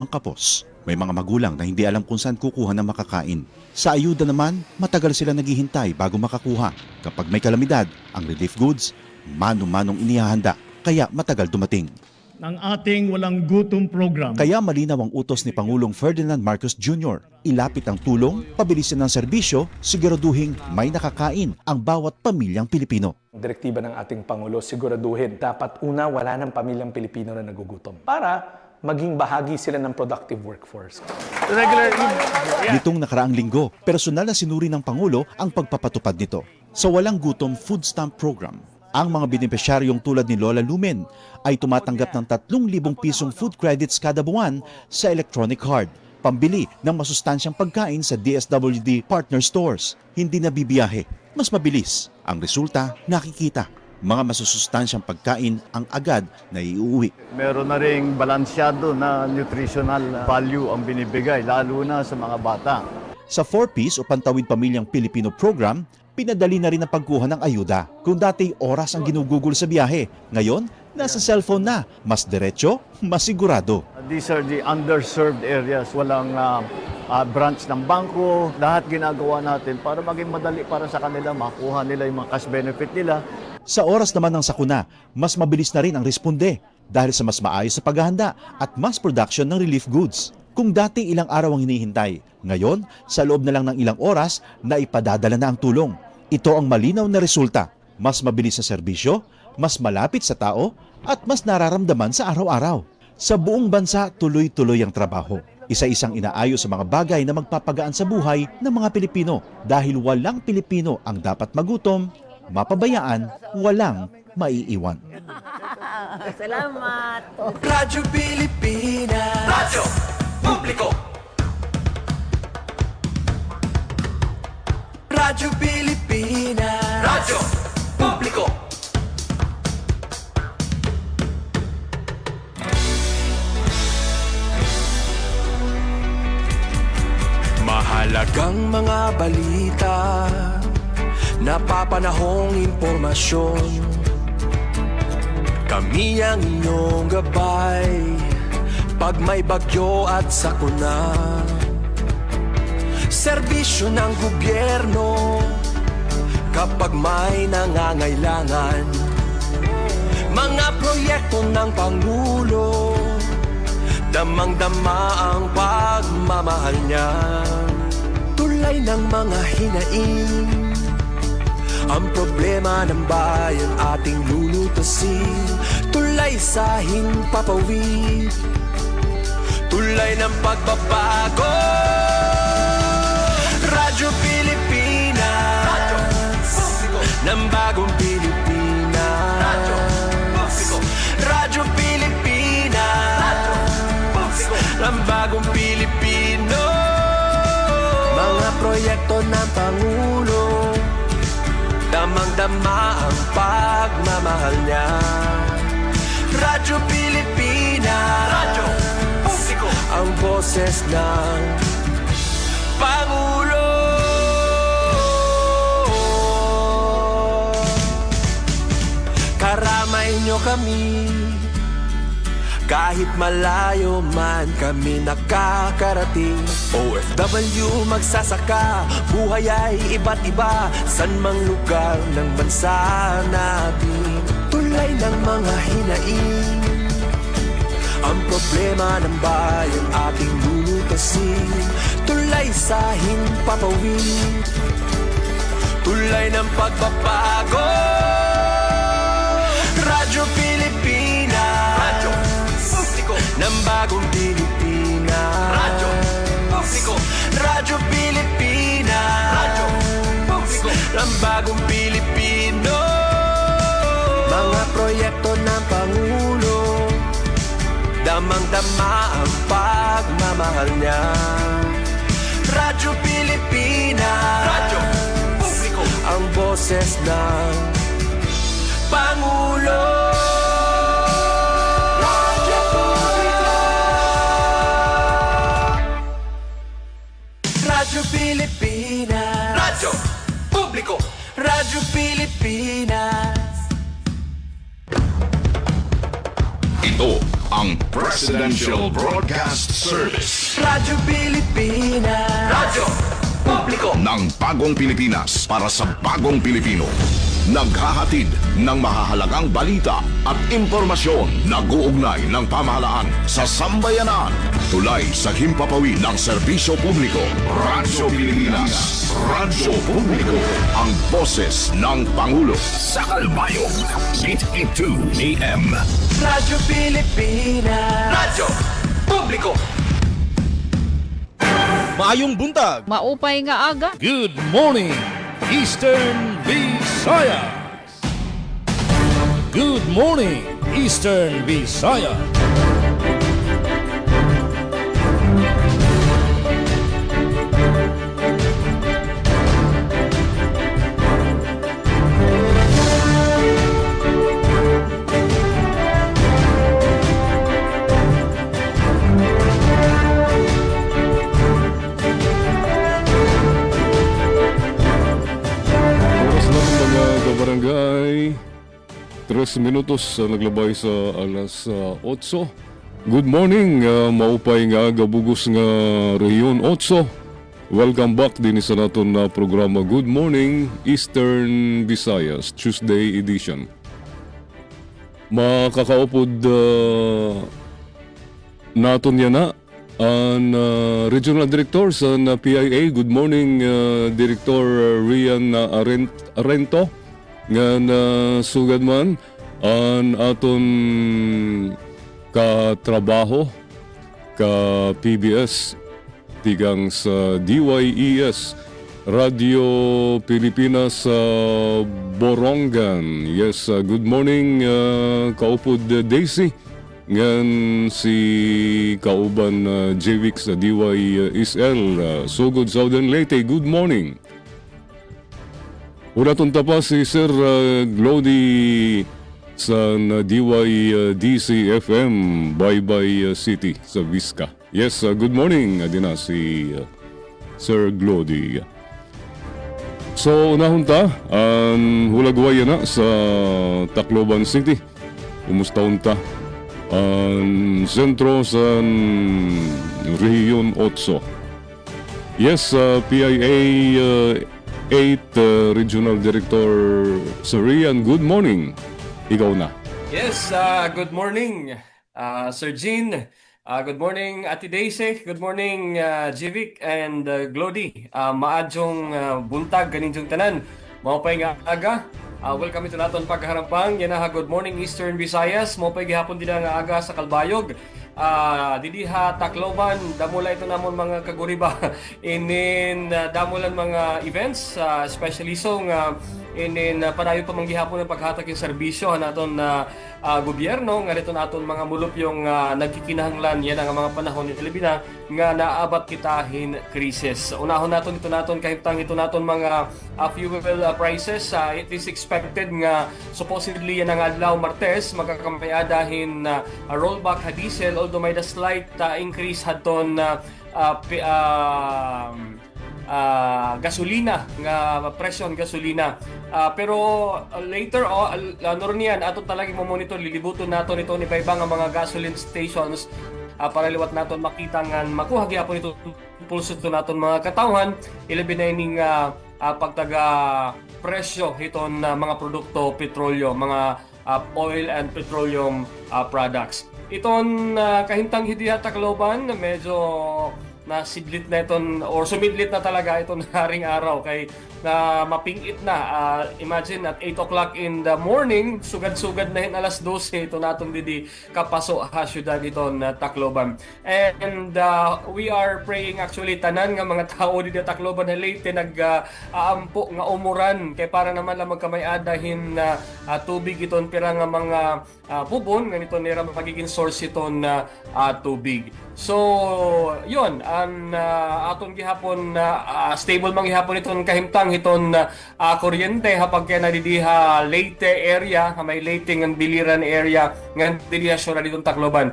kapos. May mga magulang na hindi alam kung saan kukuha ng makakain. Sa ayuda naman, matagal sila naghihintay bago makakuha. Kapag may kalamidad, ang relief goods, mano-manong inihahanda, kaya matagal dumating. Ng ating walang gutom program. Kaya malinaw ang utos ni Pangulong Ferdinand Marcos Jr. Ilapit ang tulong, pabilisin ng serbisyo, siguraduhin may nakakain ang bawat pamilyang Pilipino. Direktiba ng ating Pangulo, siguraduhin dapat una wala ng pamilyang Pilipino na nagugutom para maging bahagi sila ng productive workforce. Nitong nakaraang linggo, personal na sinuri ng Pangulo ang pagpapatupad nito. Sa Walang Gutom Food Stamp Program, ang mga benepisyaryong tulad ni Lola Lumen ay tumatanggap ng 3,000 pisong food credits kada buwan sa electronic card, pambili ng masustansyang pagkain sa DSWD partner stores. Hindi na bibiyahe, mas mabilis. Ang resulta, nakikita. Mga masusustansyang pagkain ang agad na iuwi. Meron na ring balansyado na nutritional value ang binibigay, lalo na sa mga bata. Sa 4Ps o Pantawid Pamilyang Pilipino program, pinadali na rin ang pagkuha ng ayuda. Kung dati oras ang ginugugol sa biyahe, ngayon nasa cellphone na, mas diretso, mas sigurado. These are the underserved areas. Walang branch ng bangko. Lahat ginagawa natin para maging madali para sa kanila, makuha nila yung mga cash benefit nila. Sa oras naman ng sakuna, mas mabilis na rin ang responde dahil sa mas maayos sa paghahanda at mass production ng relief goods. Kung dati ilang araw ang hinihintay, ngayon sa loob na lang ng ilang oras na ipadadala na ang tulong. Ito ang malinaw na resulta. Mas mabilis sa serbisyo, mas malapit sa tao, at mas nararamdaman sa araw-araw. Sa buong bansa, tuloy-tuloy ang trabaho. Isa-isang inaayos sa mga bagay na magpapagaan sa buhay ng mga Pilipino dahil walang Pilipino ang dapat magutom, mapabayaan, walang maiiwan. Salamat. Radyo Pilipinas. Radyo Publiko. Radyo Pilipinas. Radyo Publiko. Mahalagang mga balita, napapanahong impormasyon. Kami ang inyong gabay pag may bagyo at sakuna. Serbisyo ng gobyerno kapag may nangangailangan. Mga proyekto ng Pangulo, damang-dama ang pagmamahal niya. Tulay ng mga hinaing, ang problema ng bayan ating lulutasin. Tulay sa himpapawid, tulay ng pagbabago. Radyo Pilipinas, Radyo Publiko, ng bagong Pilipinas. Radyo Publiko, Radyo Pilipinas, Radyo Publiko, ng bagong Pilipino. Mga proyekto ng Pangulo, damang-dama ang pagmamahal niya. Radyo Pilipinas, Radyo Publiko, ang boses ng Pangulo. Karamay niyo kami, kahit malayo man kami nakakarating. OFW magsasaka, buhay ay iba't iba, san mang lugar ng bansa natin. Tulay ng mga hinaing, ang problema ng bayan ating lulutasin. Tulay sa himpapawid, tulay ng pagbabago. Radyo Pilipinas, Radyo Publiko, ng bagong Pilipinas. Radyo Publiko, Radyo Pilipinas, Radyo Publiko, ng bagong Pilipino. Mga proyekto ng Pangulo, damang-dama ang pagmamahal niya. Radyo Pilipinas, Radyo Publiko, ang boses ng Pangulo. Radyo Publiko, Radyo Pilipinas, Radyo Publiko, Radyo Pilipinas. Ito ang Presidential Broadcast Service Radyo Pilipinas. Radyo Publiko ng Bagong Pilipinas para sa Bagong Pilipino. Naghahatid ng mahahalagang balita at impormasyon na guugnay ng pamahalaan sa sambayanan. Tulay sa himpapawid ng serbisyo publiko. Radyo Pilipinas. Radyo Publiko. Ang boses ng Pangulo. Sa Kalbayog. 882 AM. Radyo Pilipinas. Radyo Publiko. Maayong buntag. Maupay nga aga. Good morning, Eastern Visayas. Good morning, Eastern Visayas. Barangay 3 minutos naglabay sa alas 8. Good morning, maupay nga gabugos nga Rehiyon 8. Welcome back din sa naton na programa Good Morning Eastern Visayas Tuesday edition. Makakaupod naton yan na ang Regional Director sa PIA. Good morning, Director Rian Arento. Nga sugad man ang aton katrabaho ka PBS tigang sa DYES Radio Pilipinas Borongan. Yes, good morning kaupod Daisy ngan si kauban JVIC sa DYSL Sugod Southern Leyte. Good morning. Una pa si Sir Glody sa DYDC FM Baybay City sa Vizca. Yes, good morning din si Sir Glody. So unahon ta ang hulagway na sa Tacloban City. Kumusta unta ang sentro sa Rehiyon 8. Yes, PIA 8 Regional Director Sir Rian, good morning. Ikaw na. Yes, good morning, Sir Jean. Good morning, Ate Daisy. Good morning, Jivik and Glody. Maadjong buntag, ganinjong tanan. Maupay nga aga. Welcome ito naton pagharampang. Yan na, good morning, Eastern Visayas. Maupay gihapon din nga aga sa Kalbayog. Didiha Tacloban, damula ito namon mga kaguriba inin damulan mga events, especially so nga inin padayon pa manggihapon ng paghatag yung serbisyo naton na gobyerno nga nito naton mga mulup yung nagkikinahanglan yan ang mga panahon ni Pilipina nga naabat kitahin krisis. Unahon naton ito naton kahimtang ito naton mga fuel prices. It is expected nga supposedly yan ang adlaw Martes magkakamayadahin rollback ha diesel, although may the slight increase hadton gasolina nga presyon gasolina. Pero later ano rin yan ato talagang monitor lilibuton nato nito ni Baybang ang mga gasoline stations para liwat naton makita nga makuha gyapon ito pulso ito naton mga katawhan ilabi na ining pagtaga presyo iton mga produkto petrolyo, mga oil and petroleum products. Iton kahintang hidiha Tacloban medyo nasidlit na iton or sumidlit na talaga iton haring araw kay na mapingit na. Imagine at 8 o'clock in the morning, sugad-sugad na alas 12 ito natong didi kapaso ha syudad iton Tacloban. And we are praying actually tanan nga mga tao didi Tacloban na Leyte nag-aampo nga umuran kay para naman lang magkamay-adahin tubig iton pira nga mga pubon nga nito nira magiging source iton tubig. So, yun, ang aton gihapon stable man gihapon iton kahimtang iton kuryente hapag kaya nadidiha Leyte area, may Leyte ng Biliran area nga didiha siya na ditong Tacloban.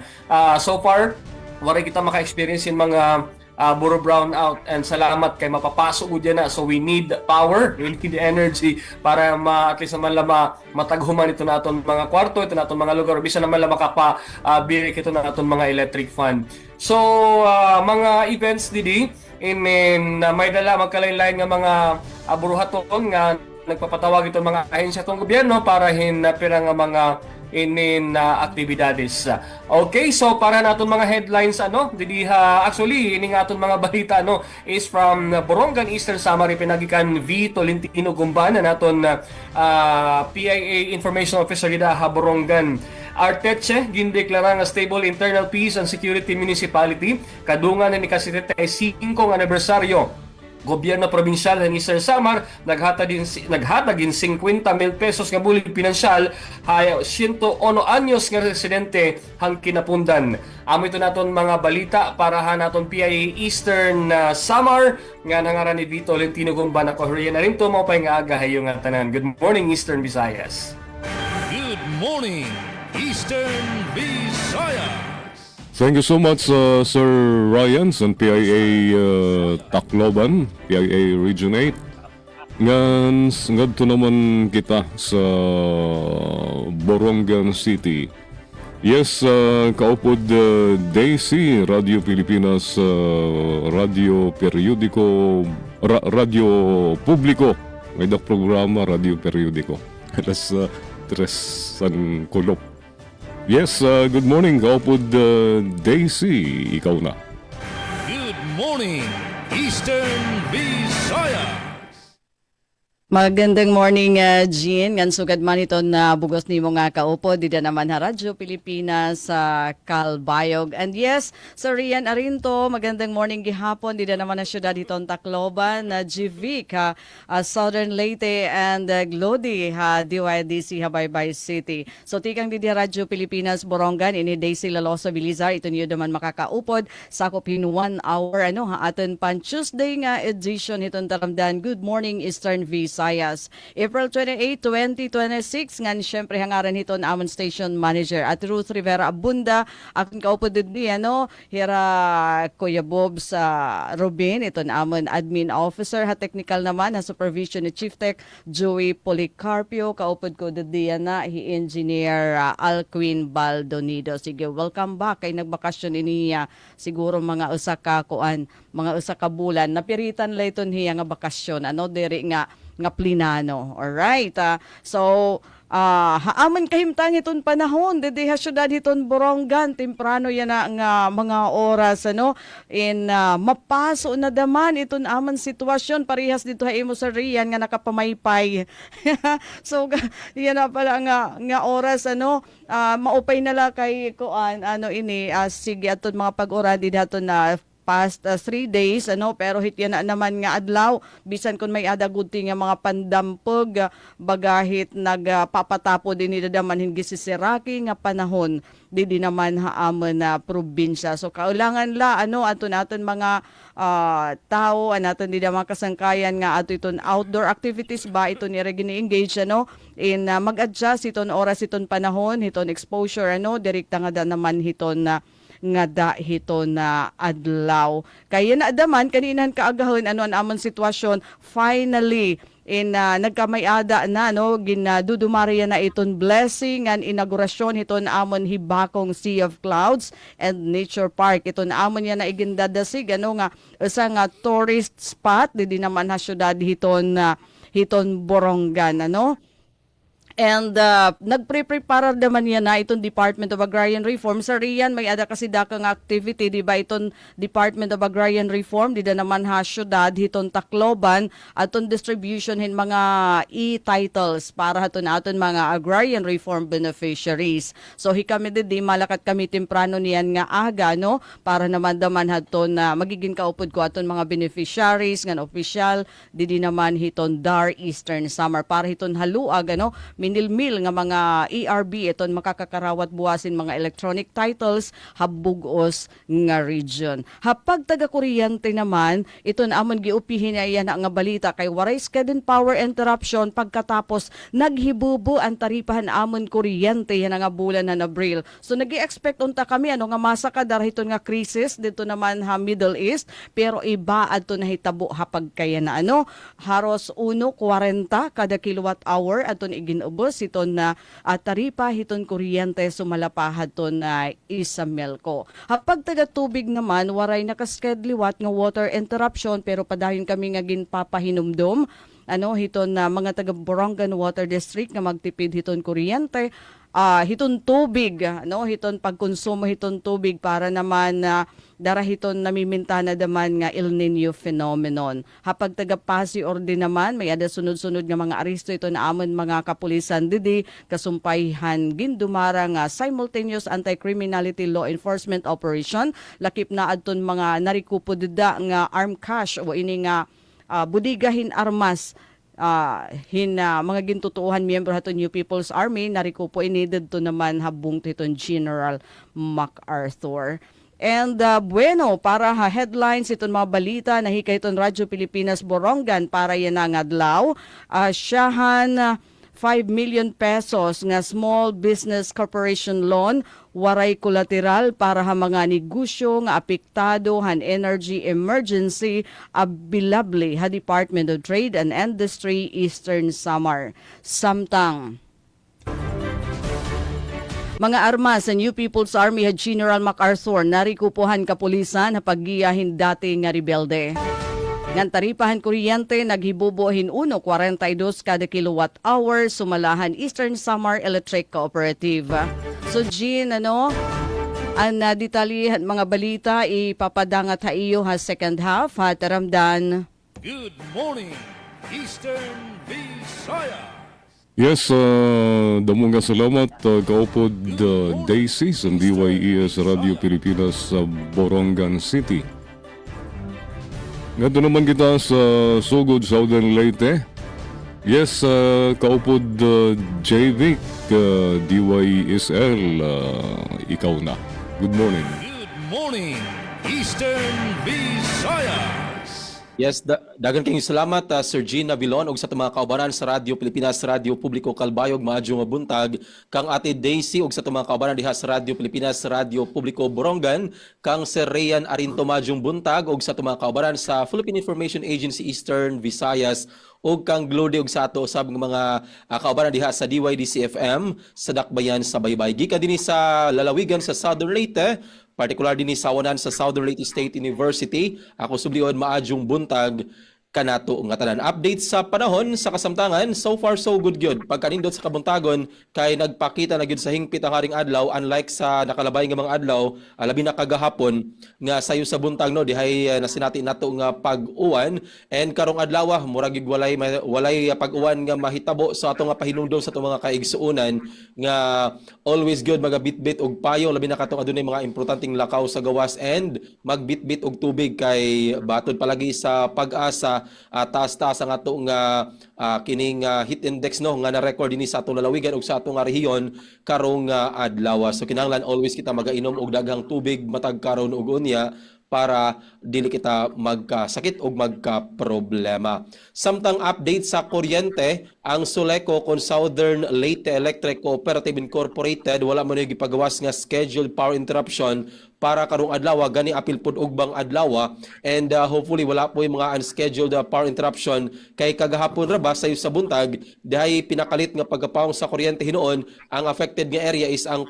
So far, wala kita maka-experience in mga buro brownout, and salamat kay mapapasok ko dyan na. So we need power, we need energy para at least naman lang mataghuman ito naton mga kwarto, ito naton mga lugar, bisa naman lang makapabiri ito naton mga electric fan. So mga events didi may dala magkalain-lain nga mga buruhaton nga nagpapatawag itong mga ahensya itong gobyerno para hinapira nga mga aktibidades. Okay, so para naton mga headlines actually ini nga aton mga balita is from Borongan Eastern Samar pinagikan V Tolentino Gumban naton PIA Information Officer gida Borongan. Arteche gindeklara nga stable internal peace and security municipality kadungan ni ka-75 nga anibersaryo gobyerno probinsyal ng Eastern Samar naghatag din 50,000 pesos nga bulig pinansyal hay 101 anyos nga residente hang kinapundan. Amo ito naton mga balita para naton PIA Eastern Samar nga nangaran ni Vito Tolentino Gumban ako na rin to mo pa nga aga hayo nga tanan. Good morning Eastern Visayas. Good morning, Eastern Visayas. Thank you so much, Sir Ryan, sa PIA Tacloban, PIA Region 8. Ngadto naman kita sa Borongan City. Yes, kaupod Daisy, Radio Pilipinas, Radio Periodiko, Radio Publiko. May programa, Radio Periodiko. Alas 3 San Kulop. Yes, good morning, kaupod Daisy, ikaw na. Good morning, Eastern Visayas. Magandang morning, Jean. Ngan sugad man ito na bugos ni mo nga kaupo. Dida naman ha Radyo Pilipinas sa Calbayog. And yes, sa Rian Arinto, magandang morning gihapon. Dida naman na syudad itong Tacloban, GV, Southern Leyte, and Glody, DYDC, Habaybay City. So, tikang didi Radyo Pilipinas, Borongan, ini Daisy Lalosa Bilizar. Ito niyo naman makakaupod. Sakop in 1 hour, aton pan Tuesday nga edition itong taramdan. Good morning, Eastern Visayas. April 28, 2026, ngan syempre hangaran hiton amon station manager at Ruth Rivera Abunda, akong kaupo di hira Kuya Bob sa Robin, iton amon admin officer, ha technical naman, ha supervision ni Chief Tech Joey Policarpio, kaupod ko di na hi engineer Alquin Baldonido. Sige, welcome back kay nagbakasyon iniya siguro mga usa ka bulan, napiritan layton hiya nga bakasyon, diri nga plinano. Alright. So, haaman kahimtang iton panahon. Dede ha syudad iton Borongan. Temprano yan na nga mga oras. Mapaso na daman iton aman sitwasyon. Parehas dito ha imo sa Rian nga nakapamaypay. So, yan na pala nga oras. Maupay nala kay kuan. Sige aton mga pag-ura din aton na past 3 days pero hitya na naman nga adlaw bisan kun may adaguti nga mga pandampog bagahit nagpapatapo din nila daman hingi si Siraki nga panahon di naman haamon na probinsya. So kaulangan la aton mga tao anaton di mga kasangkayan nga ato iton outdoor activities ba ito ni gini-engage in mag-adjust iton oras iton panahon hiton exposure direkta nga naman hiton nga hito na adlaw. Kaya na daman kaninan kaagahon ang amon sitwasyon finally nagkamayada na ginadudumariya na iton blessing and inaugurasyon hiton amon Hibakong Sea of Clouds and Nature Park. Iton amon yan na igindadasig nga usa nga tourist spot di naman ha syudad hiton Borongan And nagpre-prepare naman yan na itong Department of Agrarian Reform. Sa Rian, may ada kasi dakang activity, di ba itong Department of Agrarian Reform, di na naman ha syudad, hitong Tacloban, atong distribution hin mga e-titles para haton aton mga agrarian reform beneficiaries. So kami di malakat kami temprano niyan nga aga, para naman haton na magiging kaupod ko aton mga beneficiaries, nga official, di naman hiton Dar Eastern Samar, para hiton haluag, minilmil nga mga ERB iton makakakarawat buwasin mga electronic titles habugos nga region. Hapag taga kuryente naman iton amon giupihin niya na nga balita kay waray sudden power interruption pagkatapos naghibubo ang taripahan amon kuryente yan nga bulan na Abril. So nagi-expect unta kami ano nga masa kadar hiton nga krisis dito naman ha Middle East pero iba adto nahitabo hapag kaya na ano haros 1.40 kada kilowatt hour aton iginubos iton na taripa hiton kuryente sumalapahad ton na Isamelco. Hapag taga tubig naman waray nakaskadliwat nga water interruption pero padayon kami nga ginpapahinumdom ano hiton na mga taga Borongan Water District nga magtipid hiton kuryente hiton tubig no hiton pagkonsumo hiton tubig para naman dara hiton namimintana naman nga El Nino phenomenon. Hapag taga Pasig Orde naman may ada sunod-sunod nga mga aresto ito na amon mga kapulisan didi kasumpayhan gindumara nga simultaneous anti-criminality law enforcement operation lakip na adton mga narikupo dida nga armed cash o ini nga budigahin armas mga gintutuuhan miyembro haton New People's Army narikupo ini didto naman habung titon General MacArthur. And bueno, para headlines iton mga balita nahikay iton Radyo Pilipinas Borongan para yan nga adlaw. Siyahan 5 million pesos nga Small Business Corporation loan waray kolateral para ha mga negosyo nga apektado han energy emergency abilable ha Department of Trade and Industry Eastern Samar. Samtang mga armas sa New People's Army ha General MacArthur narikupuhan kapulisan ha paggiyahin dati nga rebelde. Ngan taripahan kuryente naghibubuhin 1.42 kada kilowatt hour sumalahan Eastern Samar Electric Cooperative. So Jean, ang detalyihan mga balita ipapadangat ha iyo ha second half ha taramdan. Good morning, Eastern Visayas. Yes, damo nga salamat kaupod Daisy sa DYES Radio Pilipinas sa Borongan City. Nga naman kita sa Sugod, Southern Leyte. Yes, kaupod JVIC, DYSL, ikaw na. Good morning. Good morning, Eastern Visayas. Yes, dagan kayong salamat Sir Gene Navilon og sa mga kaubanan sa Radyo Pilipinas, Radyo Publiko Kalbayog, maadyo nga buntag, kang Ate Daisy og sa mga kaubanan diha sa Radyo Pilipinas, Radyo Publiko Borongan, kang Sir Rayan Arinto maadyo buntag og sa mga kaubanan sa Philippine Information Agency Eastern Visayas og kang Glode og sa ato usab nga mga kaubanan diha sa DYDC-FM sa Dakbayan sa Baybay. Gikan dinhi sa lalawigan sa Southern Leyte, particular din sa Wanan sa Southern Leyte State University. Ako sublion maadyong buntag kanato nga tanan. Update sa panahon sa kasamtangan, so far so good gyud. Pagkanindot sa kabuntagon kay nagpakita na gyud sa hingpit ang haring adlaw, unlike sa nakalabay nga mga adlaw, labi na kagahapon nga sayo sa buntag no dihay nasinati nato nga pag-uwan, and karong adlaw murag gyud walay pag-uwan nga mahitabo sa ato nga pahinungdom sa ato mga kaigsuonan nga always good magabitbit og payo, labi na katong adunay mga importanteng lakaw sa gawas, and magbitbit og tubig kay batod palagi sa pag-asa taas-taas ang ato nga kining heat index no nga na-record dinhi sa atong lalawigan ug sa atong rehiyon karong adlaw. So kinahanglan always kita magainom og daghang tubig matag karon ug unya para dili kita magkasakit o magka-problema. Samtang update sa kuryente, ang Suleco kon Southern Leyte Electric Cooperative Incorporated wala man gipagawas nga scheduled power interruption para karong adlaw, gani apil pud ugbang adlaw, and hopefully wala po yung mga unscheduled power interruption kay kagahapon ra ba sa buntag dihay pinakalit nga pagkapawong sa kuryente hinoon. Ang affected nga area is ang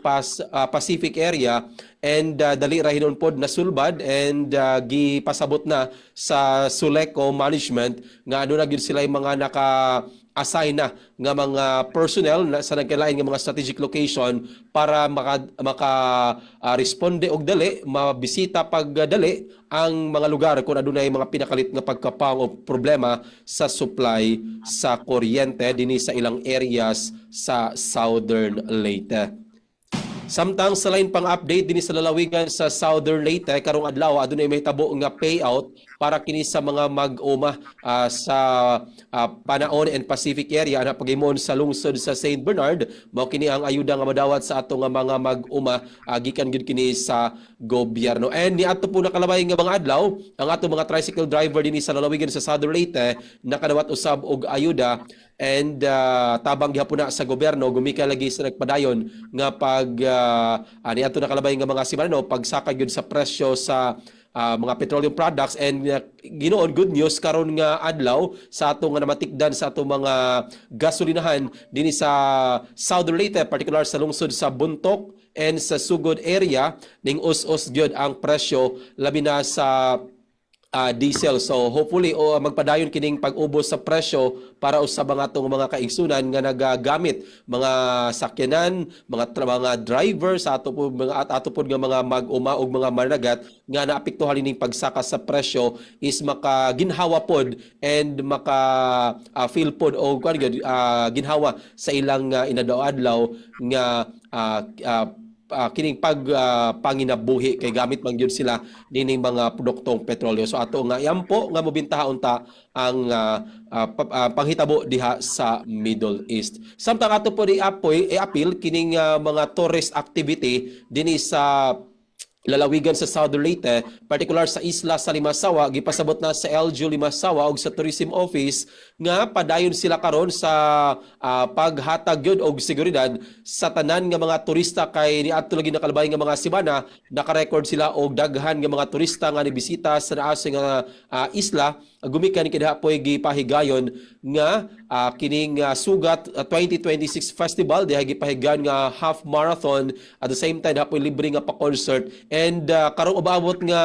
Pacific area, and dali ra hinon pod nasulbad, and gipasabot na sa Suleco management nga ano na gyud sila yung mga naka-assign na nga mga personnel sa nagkalain nga mga strategic location para maka-responde og dali, mabisita pagdali ang mga lugar kung adunay mga pinakalit nga pagkapang o problema sa supply sa kuryente dinhi sa ilang areas sa Southern Leyte. Samtang sa lain pang update din sa lalawigan sa Southern Leyte karong adlaw adunay may tabo nga payout para kini sa mga mag-uma sa Panaon and Pacific area na pagimon sa lungsod sa St. Bernard. Mao kini ang ayuda nga madawat sa ato nga mga mag-uma gikan gid kini sa gobyerno. And ni ato po nakalabay nga mga adlaw ang ato mga tricycle driver dinhi sa lalawigan sa Southern Leyte nakadawat usab og ayuda. And tabang gihapon na sa gobyerno gumika lagi sa nagpadayon nga pag ani ato nakalabay nga mga simana pagsaka gyud sa presyo sa mga petroleum products. And ginoon good news karon nga adlaw sa ato nga namatikdan sa ato mga gasolinahan dinhi sa Southern Leyte, particular sa lungsod sa Buntok and sa Sugod area ning us-us gyud ang presyo labi na sa diesel. So hopefully magpadayon kining pag-ubos sa presyo para usab ang atong mga kaigsunan nga nagagamit mga sakyanan, mga driver sa ato po nga mga mag-uma ug mga managat nga naapektuhan ning pagsaka sa presyo is makaginhawa pod and maka feel pod o ginhawa sa ilang inadlaw-adlaw nga kining panginabuhi kay gamit man gyud sila nining mga produktong petrolyo. So ato nga yampo nga mobintahon ta ang panghitabo diha sa Middle East. Samtang ato po i-appeal kining mga tourist activity dinhi sa lalawigan sa Southern Leyte, particular sa isla sa Limasawa, gipasabot na sa LGU Limasawa ug sa Tourism Office nga padayon sila karon sa paghatag gyud og seguridad sa tanan nga mga turista kay niadto lagi nakalabay nga mga semana naka-record sila og daghan nga mga turista nga nibisita sa naasa nga isla. Gumikan kini hapoy gipahigayon nga kining sugat 2026 festival diha gipahigayon nga half marathon at the same time hapoy libre nga pa-concert. And karong umabot nga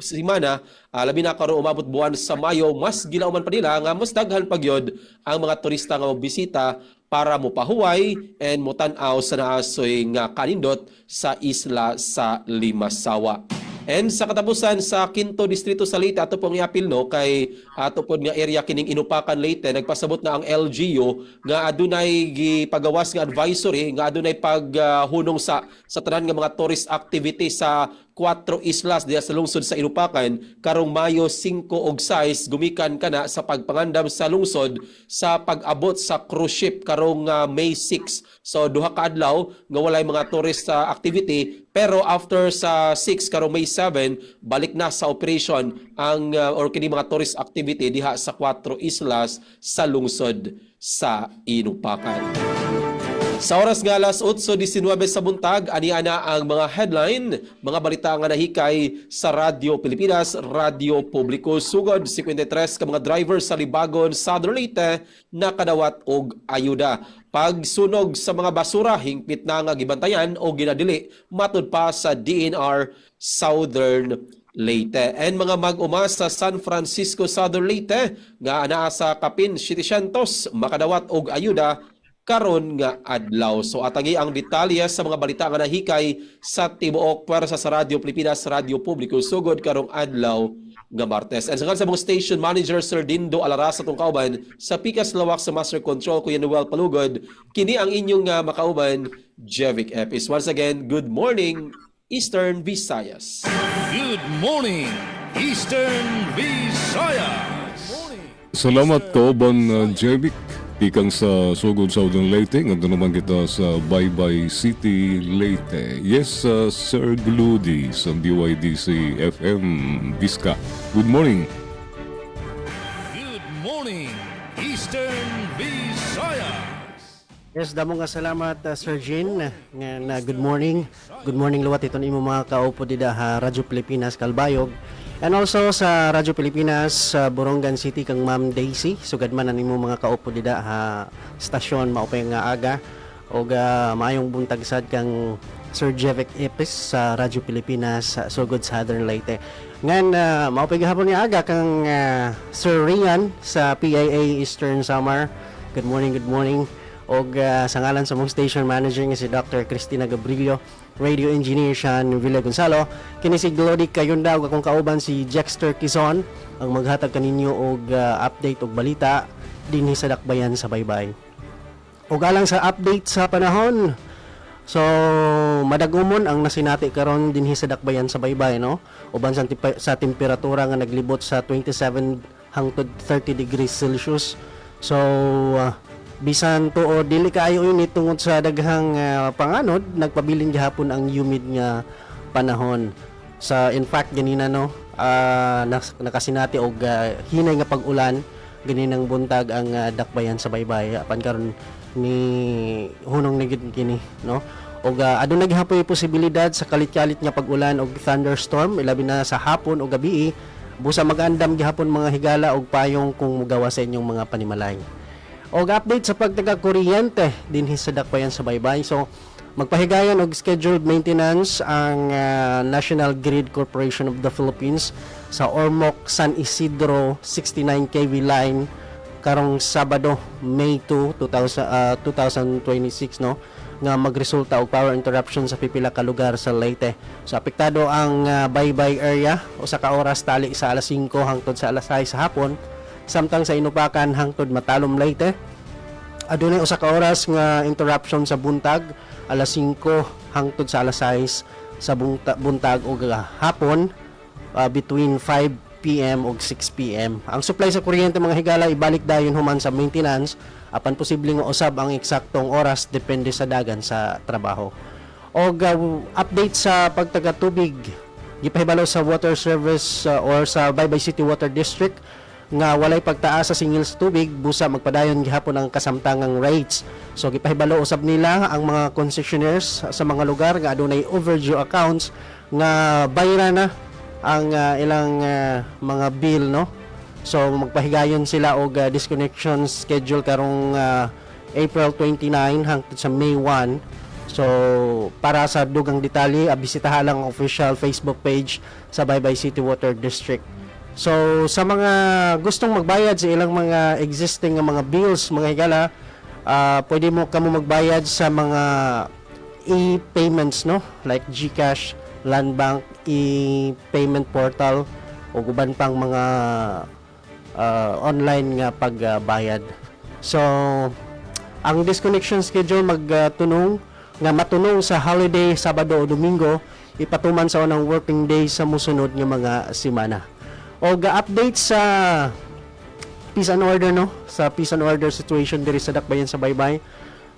semana labi na karong umabot buwan sa Mayo, mas gilauman pa nila nga mas daghan pa gyud ang mga turista nga mobisita para mopahuway and motan-aw sa naasoy nga kanindot sa isla sa Limasawa. And sa katapusan sa Quinto Distrito sa Leyte ato pong iapil kay ato pong nga area kining Inupakan Leyte nagpasabot na ang LGU nga adunay gipagawas nga advisory nga adunay paghunong sa tanan nga mga tourist activity sa 4 islas diya sa lungsod sa Inupakan karong Mayo 5 ug 6 gumikan kana sa pagpangandam sa lungsod sa pag-abot sa cruise ship karong May 6. So duha ka adlaw nga walay mga tourist activity, pero after sa 6 karong May 7 balik na sa operation ang or kini mga tourist activity diha sa 4 islas sa lungsod sa Inupakan. Sa oras nga alas 8:19 sa buntag, ani-ana ang mga headline, mga balita nga nahikay sa Radyo Pilipinas, Radyo Publiko Sugod. 53 ka mga driver sa Libagon, Southern Leyte nakadawat og ayuda. Pagsunog sa mga basura, hingpit na nga gibantayan o ginadili matud pa sa DNR Southern Leyte. And mga mag-uma sa San Francisco, Southern Leyte nga anaa sa Kapin 700 makadawat og ayuda karon nga adlaw. So atangi ang detalye sa mga balita nga nahikay sa tibuok pwersa sa Radyo Pilipinas, Radyo Publiko Sugod karong adlaw nga Martes. And sa mga station manager Sir Dindo Alaras atong kauban sa Pikas Lawak sa Master Control Kuya Noel Palugod, kini ang inyong makauban Jevic Epis. Once again, good morning Eastern Visayas. Good morning, Eastern Visayas. Salamat kauban Jevic. Ikang sa Sugod Southern Leyte, nganto naman kita sa Baybay City, Leyte. Yes, Sir Gludi sa BYDC FM Vizca. Good morning. Good morning, Eastern Visayas. Yes, damo nga salamat Sir Jean na good morning. Good morning luwat iton imo mga kaupo dida ha Radyo Pilipinas Kalbayog. And also sa Radyo Pilipinas sa Borongan City kang Ma'am Daisy, sugad man nimo mga kaupo dida ha stasyon maupay nga aga og maayong buntag sad kang Sir Jevic Epis sa Radyo Pilipinas sa Sugod Southern Leyte. Ngan maupay gahapon ni aga kang Sir Rian sa PIA Eastern Samar. Good morning, good morning. Og sa ngalan sa mong station manager nga si Dr. Cristina Gabrillo, radio engineer Sean Villa Gonzalo, kini si Glody Kayunda ug akong kauban si Jexter Quizon ang maghatag kaninyo og update og balita dinhi sa dakbayan sa Baybay. Og alang sa update sa panahon, So madagumon ang nasinati karon dinhi sa dakbayan sa baybay, no, uban sa temperatura nga naglibot sa 27 hangtod 30 degrees Celsius. So bisan tuod dili kaayo ini tungod sa daghang panganod, nagpabilin gihapon ang humid nga panahon. Sa in fact ganina, no, nakasinati og hinay nga pag-ulan ganinang buntag ang dakbayan sa baybay apan karon ni hunong ni kini, no, og adunay gihapoy posibilidad sa kalit-kalit nga pag-ulan og thunderstorm ilabi na sa hapon o gabi. Busa mag-andam gihapon mga higala og payong kung mugawa sa inyong mga panimalay. Og update sa pagtaga-kuryente dinhi sa dakbayan sa baybay. So magpahigayon og scheduled maintenance ang National Grid Corporation of the Philippines sa Ormoc San Isidro 69 kV line karong Sabado, May 2, 2026, no, nga magresulta og power interruption sa pipila ka lugar sa Leyte. So apektado ang baybay area usa ka oras tali sa alas 5 hangtod sa alas 6 sa hapon, samtang sa Inupacan hangtod Matalom, Leyte adunay usa ka oras nga interruption sa buntag alas 5 hangtod sa alas 6 sa buntag ug hapon between 5 PM ug 6 PM. Ang supply sa kuryente mga higala ibalik dayon human sa maintenance apan posible nga usab ang eksaktong oras depende sa dagan sa trabaho. Og update sa pagtaga-tubig gipahibalo sa water service or sa Baybay City Water District nga walay pagtaas sa singil sa tubig busa magpadayon gihapon ang kasamtangang rates. So gipahibalo usab nila ang mga concessionaires sa mga lugar nga adunay overdue accounts nga bayra na ang ilang mga bill, no. So magpahigayon sila og disconnection schedule karong April 29 hangtod sa May 1. So para sa dugang detalye bisitahan lang ang official Facebook page sa Baybay City Water District. So sa mga gustong magbayad sa ilang mga existing nga mga bills mga higala, pwede mo kamo magbayad sa mga e-payments, no, like GCash, Land Bank, e-payment portal o uban pang mga online nga pagbayad. So ang disconnection schedule magtunong nga matunong sa holiday Sabado o Domingo ipatuman sa unang working day sa mosunod nga mga semana. O update sa peace and order, no, sa peace and order situation diri sa dakbayan sa baybay.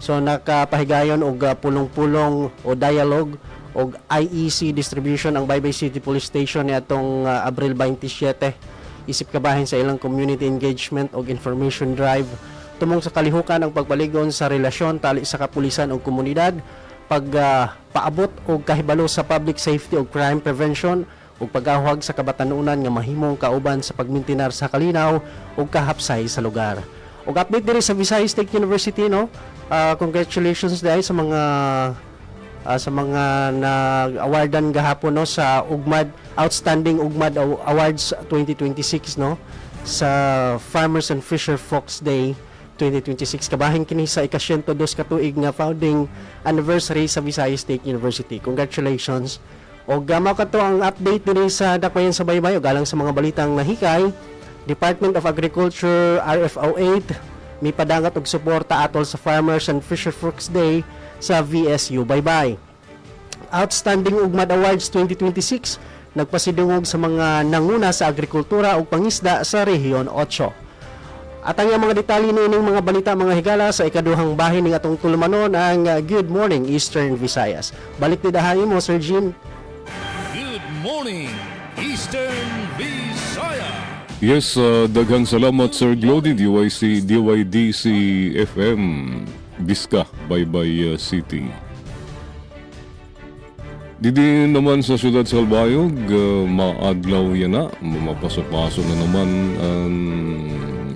So nakapahigayon og pulong-pulong o dialogue og IEC distribution ang Baybay City Police Station niadtong Abril 27 isip kabahin sa ilang community engagement og information drive tumong sa kalihukan ang pagpaligon sa relasyon tali sa kapulisan og komunidad, paabot og kahibalo sa public safety og crime prevention ug pagahwag sa kabatanunan nga mahimong kauban sa pagmintinar sa kalinaw ug kahapsay sa lugar. Og update diri sa Visayas State University, no, congratulations dahil sa mga nag-awardan gahapon, no, sa UGMAD Outstanding UGMAD Awards 2026, no, sa Farmers and Fisher Folks Day 2026 kabahin kini sa ika-102 ka tuig nga founding anniversary sa Visayas State University. Congratulations. O gama ka to ang update din sa dakbayan sa baybay o galang sa mga balitang nahikay. Department of Agriculture RFO 8 may padangat og suporta atol sa Farmers and Fisher Folks Day sa VSU Baybay. Outstanding UGMAD Awards 2026 nagpasidungog sa mga nanguna sa agrikultura ug pangisda sa Rehiyon 8. At ang mga detalye nining mga balita mga higala sa ikaduhang bahin ning atong tulumanon ang Good Morning Eastern Visayas. Balik ni dahayo mo Sir Jean. Good morning, Eastern Visayas. Yes, daghang salamat Sir Glody, DYDC FM, Biska, Baybay City. Didi naman sa siyudad sa Calbayog, maadlaw yan na, mapasok-paso na naman ang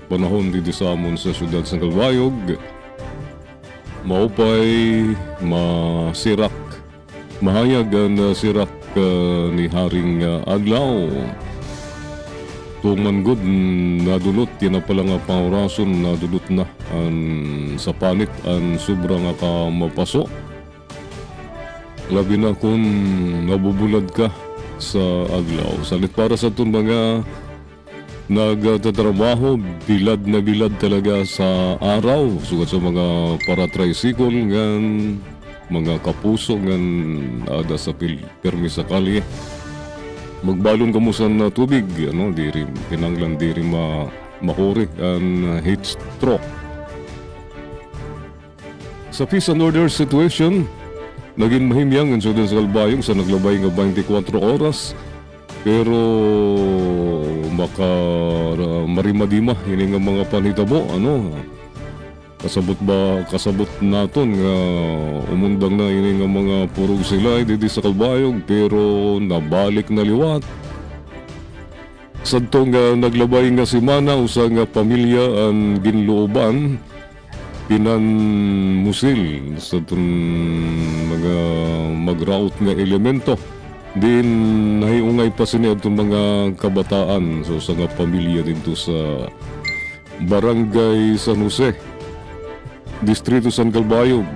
panahon dito sa amon sa siyudad sa Calbayog. Maupay, masirak, mahayag ang sirak ni Haring Aglaw. Tuman good, nadulot, yan na pala nga pangurason, nadulot na sa panit, ang sobrang ka mapaso. Labi na kung nabubulad ka sa aglaw. Salit para sa itong mga nagtatrabaho, bilad na bilad talaga sa araw. Sugat sa mga para-tricycle, mga kapuso nga ada sa pirmi sa kalye. Magbalon kamo sa tubig, diri kinanglan diri mahuri ang heat stroke. Sa peace and order situation, naging mahimyang ang Sudan sa Kalbayog sa naglabay nga 24 oras. Pero marimadima ini nga mga panhitabo, kasabot naton nga umundang na ini nga mga purog sila dito sa Kalbayog, pero nabalik na liwat. Sadto nga naglabay nga simana usa nga pamilya ang ginlooban pinan musil sa mga magraut nga elemento. Din nahiungay pa sini itong mga kabataan sa nga pamilya dito sa Barangay San Jose, Distrito San Kalbayog.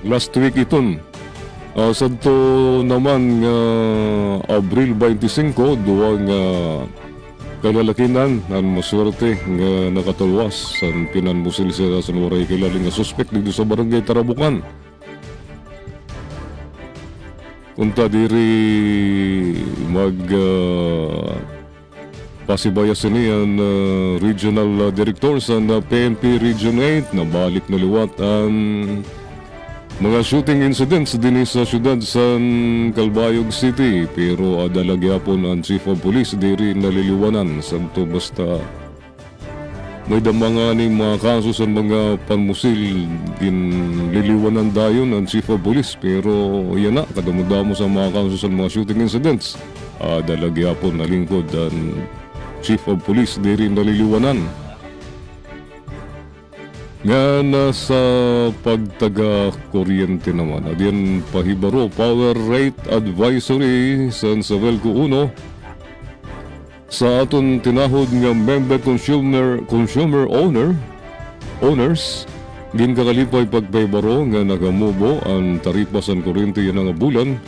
Last week iton, sadto naman nga Abril 25, duwa nga kalalakinan ang maswerte nga nakatulwas sa pinanmusil sa waray kilaling nga suspect dito sa Barangay Tarabukan. Unta diri pasibaya sini ang regional director sa PNP Region 8 na balik na liwat ang mga shooting incidents din sa syudad sa Calbayog City, pero adalagyapon ang Chief of Police diri naliliwanan santo basta may damanga ni mga kaso sa mga panmusil din liliwanan dayon ang Chief of Police, pero yan na kadamo-damo sa mga kaso sa mga shooting incidents. Adalagyapon na lingkod ang Chief of Police diri naliliwanan. Nga nasa pagtaga-kuryente naman, adiyan pahibaro Power Rate Advisory sa Sabelco 1 sa aton tinahod nga member consumer owners ginkakalipay pagpaybaro nga nagamubo ang taripa sa kuryente yan nga bulan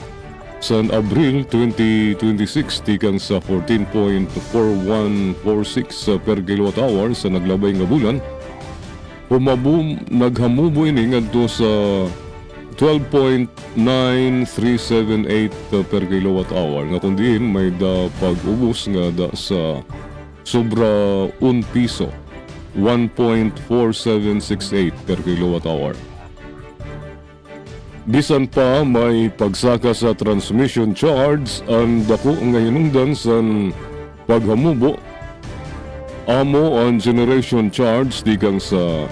sa Abril 2026 tikang sa 14.4146 per kilowatt hour sa naglabay nga bulan. Naghamubo ini ngadto sa 12.9378 per kilowatt hour nga kundiin may da pag-ubos nga da sa sobra 1 piso 1.4768 per kilowatt hour. Bisan pa may pagsaka sa transmission charge ang dako nga hinungdan sa paghamubo. Amo ang generation charge tikang sa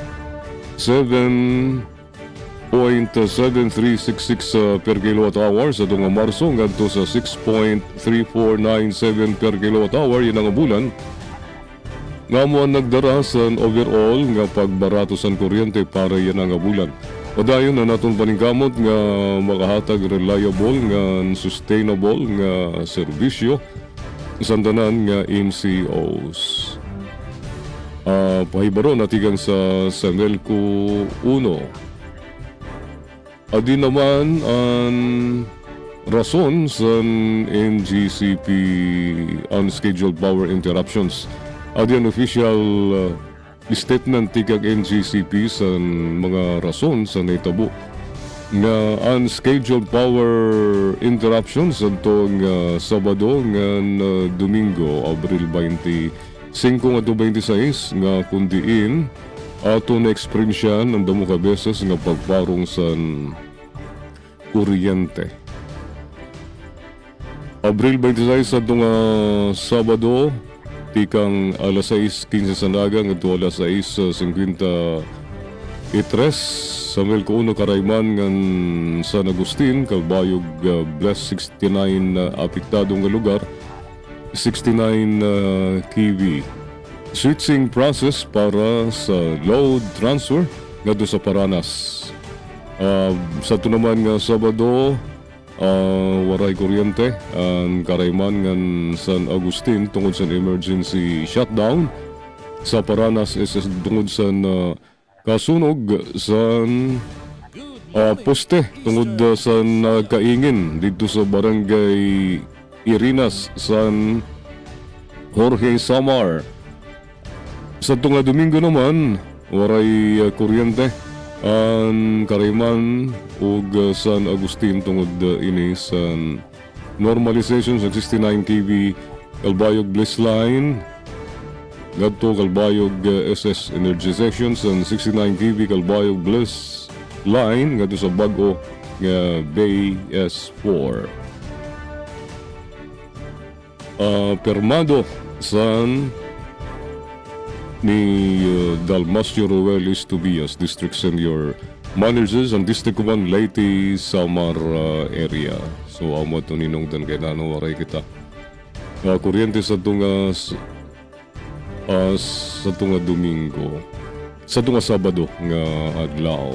7.7366 per kilowatt hour sa itong Marso ngadto sa 6.3497 per kilowatt hour yan ang bulan. Nga mo ang nagdara sa overall nga pagbarato sa kuryente para yan ang bulan. Padayon na naton paningkamot nga makahatag reliable nga sustainable nga serbisyo sa tanan nga MCOs. Pahibaro natigang sa Sanelco 1. Adi naman ang rason sa NGCP unscheduled power interruptions. Adi ang official statement tigag NGCP sa mga rason sa naitabo nga unscheduled power interruptions adtong Sabado ngan Domingo, Abril 25 at 26 nga kundiin ato na eksperyensya ng damo ka beses nga pagparong sa kuryente. Abril 26 at Sabado tikang alas 6:15 sa naga ngadto alas 6:53 sa Melco 1 Karayman ngan San Agustin Calbayog Bless 69 apektadong nga lugar 69 kV. Switching process para sa load transfer ngadto sa Paranas. Sa ito naman nga Sabado, waray kuryente ang Karayman ngan San Agustin tungod sa emergency shutdown. Sa Paranas is tungod sa kasunog sa poste tungod sa kaingin dito sa Barangay Irinas, San Jorge Samar. Sa tunga Domingo naman, waray kuryente Ang Kariman ug San Agustin tungod ini sa normalization sa 69 kV Kalbayog Bliss Line ngadto Kalbayog SS Energization sa 69 kV Kalbayog Bliss Line ngadto sa bag-o nga Bay S4. Permado san ni Dalmasio Ruelis Tobias, District Senior Managers ang District 1 Leyte Samar area. So amo to ninong dan kay nano waray kita. Kuryente sa tunga Domingo. Sa tunga Sabado nga adlaw.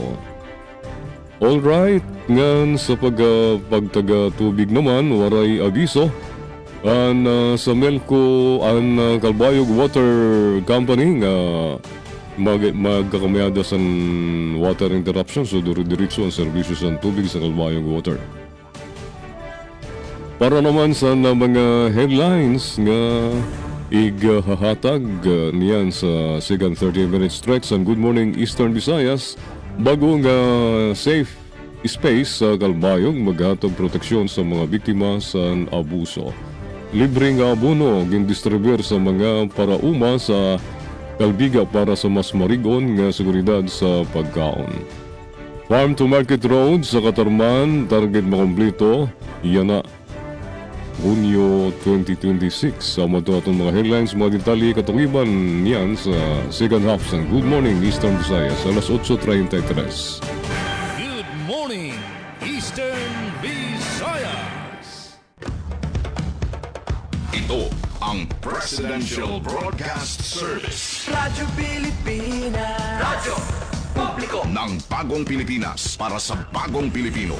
All right, ngan sa pagtaga tubig naman waray abiso. Sa Melco ang Kalbayog Water Company nga magkakamyada sa water interruption so diretso ang serbisyo sa tubig sa Kalbayog Water. Para naman sa mga headlines nga ighahatag niyan sa second 30-minute stretch ang Good Morning Eastern Visayas bago nga safe space sa Kalbayog maghatag proteksyon sa mga biktima sa abuso. Libreng abono gindistribuir sa mga parauma sa Kalbiga para sa mas marigon nga seguridad sa pagkaon. Farm to Market Road sa Katarman, target makomplito, iyan na Hunyo 2026. Sama ito atong mga headlines, mga detalye katukiban niyan sa second half ng Good Morning Eastern Visayas alas 8:33. Good morning, Eastern Visayas. Ito ang Presidential Broadcast Service Radyo Pilipinas. Radyo Publiko ng Bagong Pilipinas para sa Bagong Pilipino.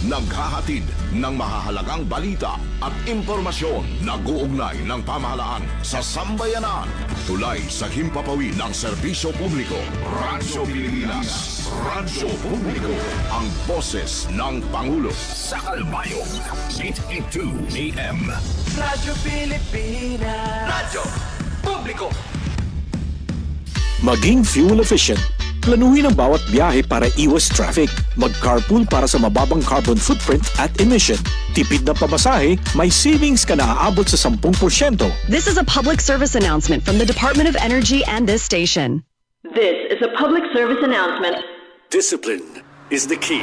Naghahatid ng mahahalagang balita at impormasyon na guugnay ng pamahalaan sa sambayanan. Tulay sa himpapawid ng serbisyo publiko. Radyo Pilipinas. Radyo Publiko. Ang boses ng Pangulo. Sa Kalbayog, 882 AM. Radyo Pilipinas. Radyo Publiko. Maging fuel efficient. Planuhin ang bawat biyahe para iwas traffic. Mag-carpool para sa mababang carbon footprint at emission. Tipid na pamasahe, may savings ka na aabot sa 10%. This is a public service announcement from the Department of Energy and this station. This is a public service announcement. Discipline is the key.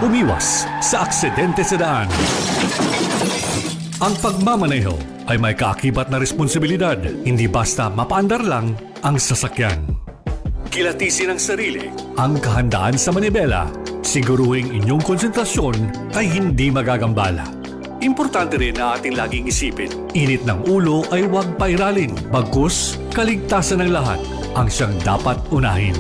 Umiwas sa aksidente sa daan. Ang pagmamaneho ay may kaakibat na responsibilidad. Hindi basta mapaandar lang ang sasakyan. Kilatisin ang sarili, ang kahandaan sa manibela. Siguruhing inyong konsentrasyon ay hindi magagambala. Importante rin na ating laging isipin, init ng ulo ay huwag pairalin. Bagkus, kaligtasan ng lahat ang siyang dapat unahin.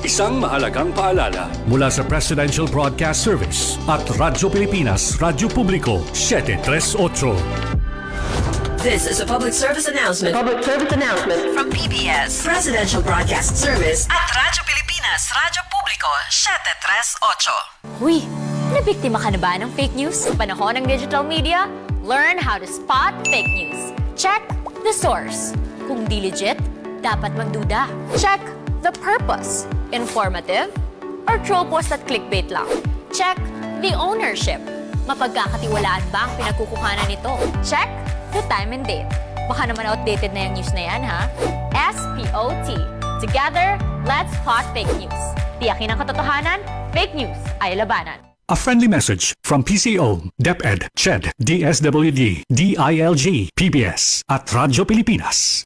Isang mahalagang paalala mula sa Presidential Broadcast Service at Radyo Pilipinas, Radyo Publiko, 738. This is a public service announcement. Public service announcement from PBS, Presidential Broadcast Service at Radyo Pilipinas, Radyo Publiko, 738. Uy, nabiktima ka na ba ng fake news sa panahon ng digital media? Learn how to spot fake news. Check the source. Kung di legit, dapat magduda. Check the purpose. Informative or troll post at clickbait lang. Check the ownership. Mapagkakatiwalaan ba ang pinagkukuhanan nito? Check the time and date. Baka naman outdated na yung news na yan, ha? SPOT. Together, let's spot fake news. Tiyakin ang katotohanan, fake news ay labanan. A friendly message from PCO, DepEd, CHED, DSWD, DILG, PBS at Radyo Pilipinas.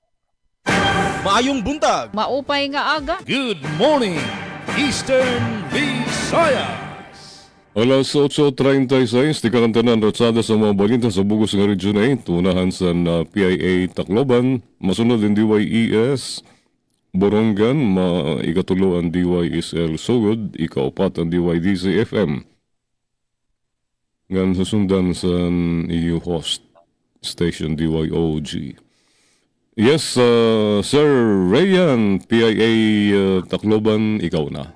Maayong buntag. Maupay nga aga. Good morning, Eastern Visayas. Alas 8:36, di karantanan ratsada sa mga balita sa bugos ng Region 8, unahan sa PIA Tacloban, masunod ang DYES, Borongan, ikatulo ang DYSL Sugod, ikaupat ang DYDC-FM. Ngan susundan sa EU host station DYOG. Yes, Sir Rayan, PIA Tacloban, ikaw na.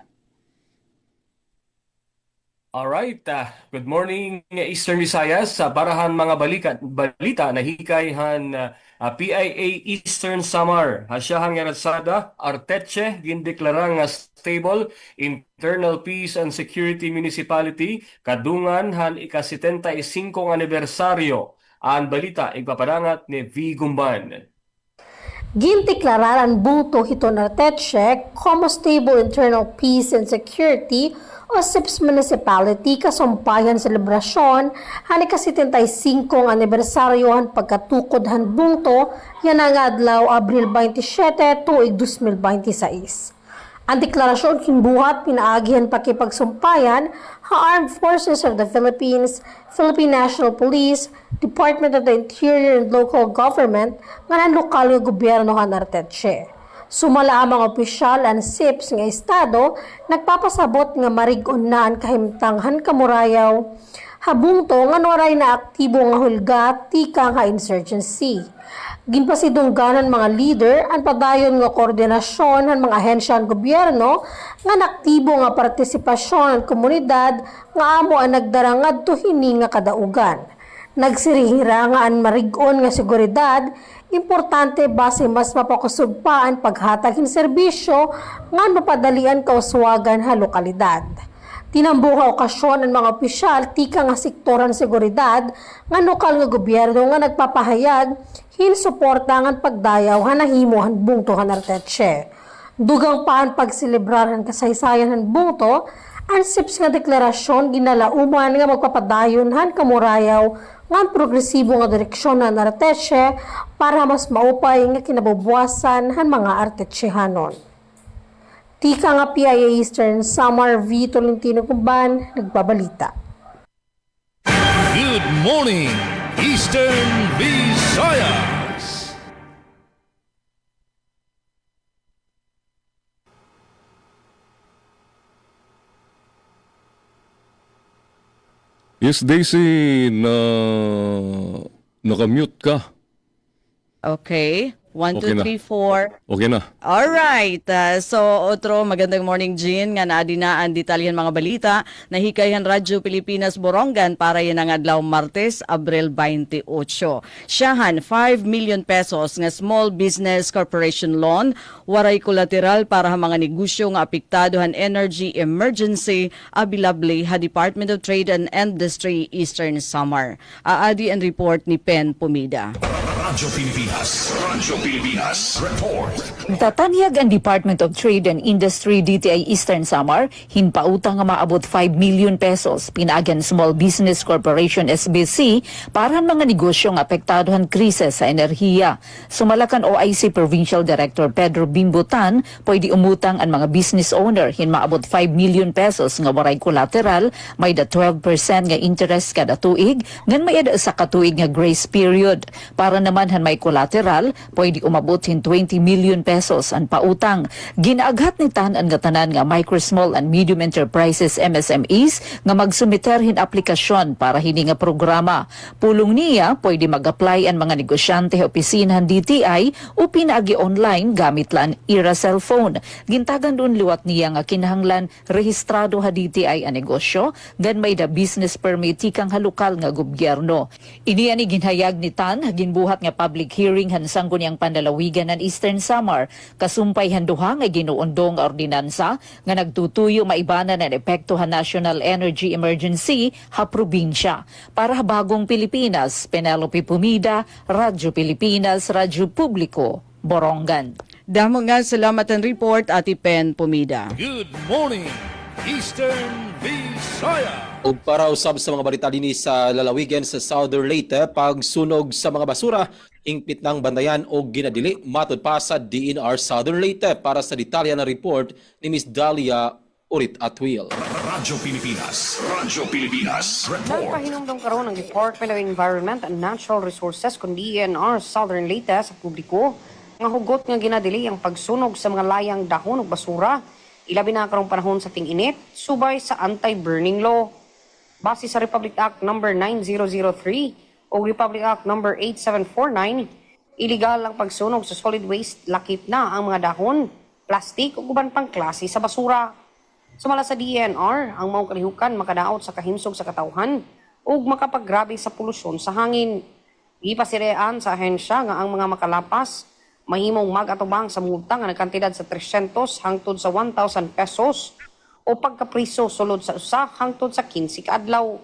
Alright, good morning Eastern Visayas. Sa barahan mga balita na hikayhan PIA Eastern Samar. Hasyahang Yarasada, Arteche, gindeklara nga stable, internal peace and security municipality, kadungan han ika-75 anibersaryo. Ang balita igpapadangat ni V. Gumban. Gintiklaran bungto hiton Arteche como stable internal peace and security o SIPS Municipality kasumpayan selebrasyon hani ka-75 anibersaryo han pagkatukod han bungto yan ang adlaw Abril 27 tuig 2026. Ang deklarasyon kinbuhat pinaagihan pakipagsumpayan ha Armed Forces of the Philippines, Philippine National Police, Department of the Interior and Local Government nga ng lokal nga gobyerno han Arteche. Sumala ang mga opisyal and SIPS nga estado nagpapasabot nga marig-on na ang kahimtanghan kamurayaw habungto nga waray na aktibo nga hulga tika nga insurgency. Ginpasidungganan mga leader ang padayon nga koordinasyon ng mga ahensya ng gobyerno nga naktibo nga partisipasyon ng komunidad nga amo ang nagdarangad to hini nga kadaugan. Nagsirihira nga ang marig-on nga seguridad, importante base mas mapakusog pa ang paghatag ng serbisyo nga mapadalian kauswagan ha lokalidad. Tinambuha okasyon ng mga opisyal tika nga sektoran seguridad nga lokal nga gobyerno nga nagpapahayag hinsuporta nga pagdayaw hanahimuhan bungto han Arteche. Dugang pa ang pagselebrar kasaysayan han bungto, ang SIPS nga deklarasyon ginalauman nga magpapadayon han kamurayaw nga progresibo nga direksyon han Arteche para mas maupay nga kinabubuwasan han mga Artechehanon. Tika nga PIA Eastern Samar V. Tolentino Kumban, nagbabalita. Good morning, Eastern Visayas. Yes, Daisy, nakamute ka. Okay. 1, Okay 2, na. 3, 4. Okay na. Alright. So, otro, magandang morning, Jean. Nga naadinaan detalyan mga balita na hikayhan Radyo Pilipinas Borongan para yan ang adlaw Martes, Abril 28. Siyahan, 5 million pesos nga Small Business Corporation Loan, waray kolateral para ha mga negosyo nga apektado han energy emergency, abilable ha Department of Trade and Industry Eastern Samar. Aadi ang report ni Pen Pumida. Radyo Pilipinas Report. Tatanyag ang Department of Trade and Industry DTI Eastern Samar, hinpautang nga maabot 5 million pesos pinaagan Small Business Corporation SBC para mga negosyo nga apektado han krisis sa enerhiya. Sumalakan OIC Provincial Director Pedro Bimbutan, pwede umutang ang mga business owner hin maabot 5 million pesos nga waray collateral, may da 12% nga interest kada tuig, ngan may ada sa katuig nga grace period. Para naman han may collateral, pwede umabot hin 20 million pesos ang pautang. Ginaaghat ni tanan nga tanan nga micro, small and medium enterprises MSMEs nga magsumiter hin aplikasyon para hini nga programa. Pulong niya, pwede mag-apply ang mga negosyante o opisinahan DTI o pinaagi online gamit lang ira cellphone. Gintagan doon liwat niya nga kinahanglan rehistrado ha DTI ang negosyo, gan may da business permit tikang halukal nga gobyerno. Iniya ni ginhayag ni Tan, ginbuhat nga public hearing hansang kunyang pandalawigan ng Eastern Samar, kasumpay handuha nga ginuundong nga ordinansa nga nagtutuyo maibana ng epekto ha National Energy Emergency ha probinsya. Para ha Bagong Pilipinas, Penelope Pumida, Radyo Pilipinas, Radyo Publiko, Borongan. Damo nga salamat ang report, Ati Pen Pumida. Good morning, Eastern Visayas. O para usab sa mga balita dinhi sa lalawigan sa Southern Leyte, pagsunog sa mga basura, ingpit ng bandayan o ginadili matud pa sa DNR Southern Leyte. Para sa detalya na report ni Ms. Dalia Urit Atwil. Radyo Pilipinas Report. Nagpahinumdong karon ng Department of Environment and Natural Resources kung DNR Southern Leyte sa publiko nga hugot nga ginadili ang pagsunog sa mga layang dahon ug basura. Ilabi na karong panahon sa ting-init, subay sa anti-burning law. Base sa Republic Act No. 9003 o Republic Act No. 8749, illegal ang pagsunog sa solid waste, lakip na ang mga dahon, plastik o uban pang klase sa basura. Sumala sa DENR, ang maong kalihukan makadaot sa kahimsog sa katawhan ug makapaggrabe sa polusyon sa hangin. Ipasirean sa ahensya nga ang mga makalapas mahimong mag-atubang sa multa nga nagkantidad sa 300 hangtod sa 1,000 pesos o pagkapriso sulod sa usa hangtod sa 15 ka adlaw.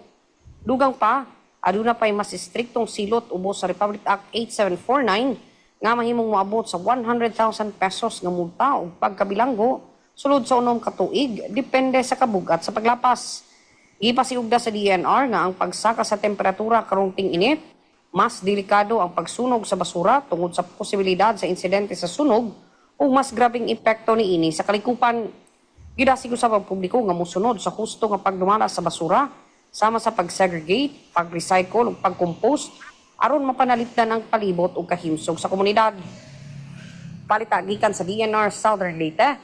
Dugang pa, aduna pay mas istriktong silot ubos sa Republic Act 8749 nga mahimong moabot sa 100,000 pesos nga multa o pagkabilanggo sulod sa unom ka tuig depende sa kabugat sa paglapas. Ipasiugda sa DENR nga ang pagsaka sa temperatura karong ting-init mas delikado ang pagsunog sa basura tungod sa posibilidad sa insidente sa sunog o mas grabing epekto niini sa kalikupan. Gidasig sa pagpubliko nga mosunod sa husto nga pagdumala sa basura sama sa pag-segregate, pag-recycle ug pag-compost aron mapanalitdan ang palibot ug kahimsog sa komunidad. Balita gikan sa DENR Southern Leyte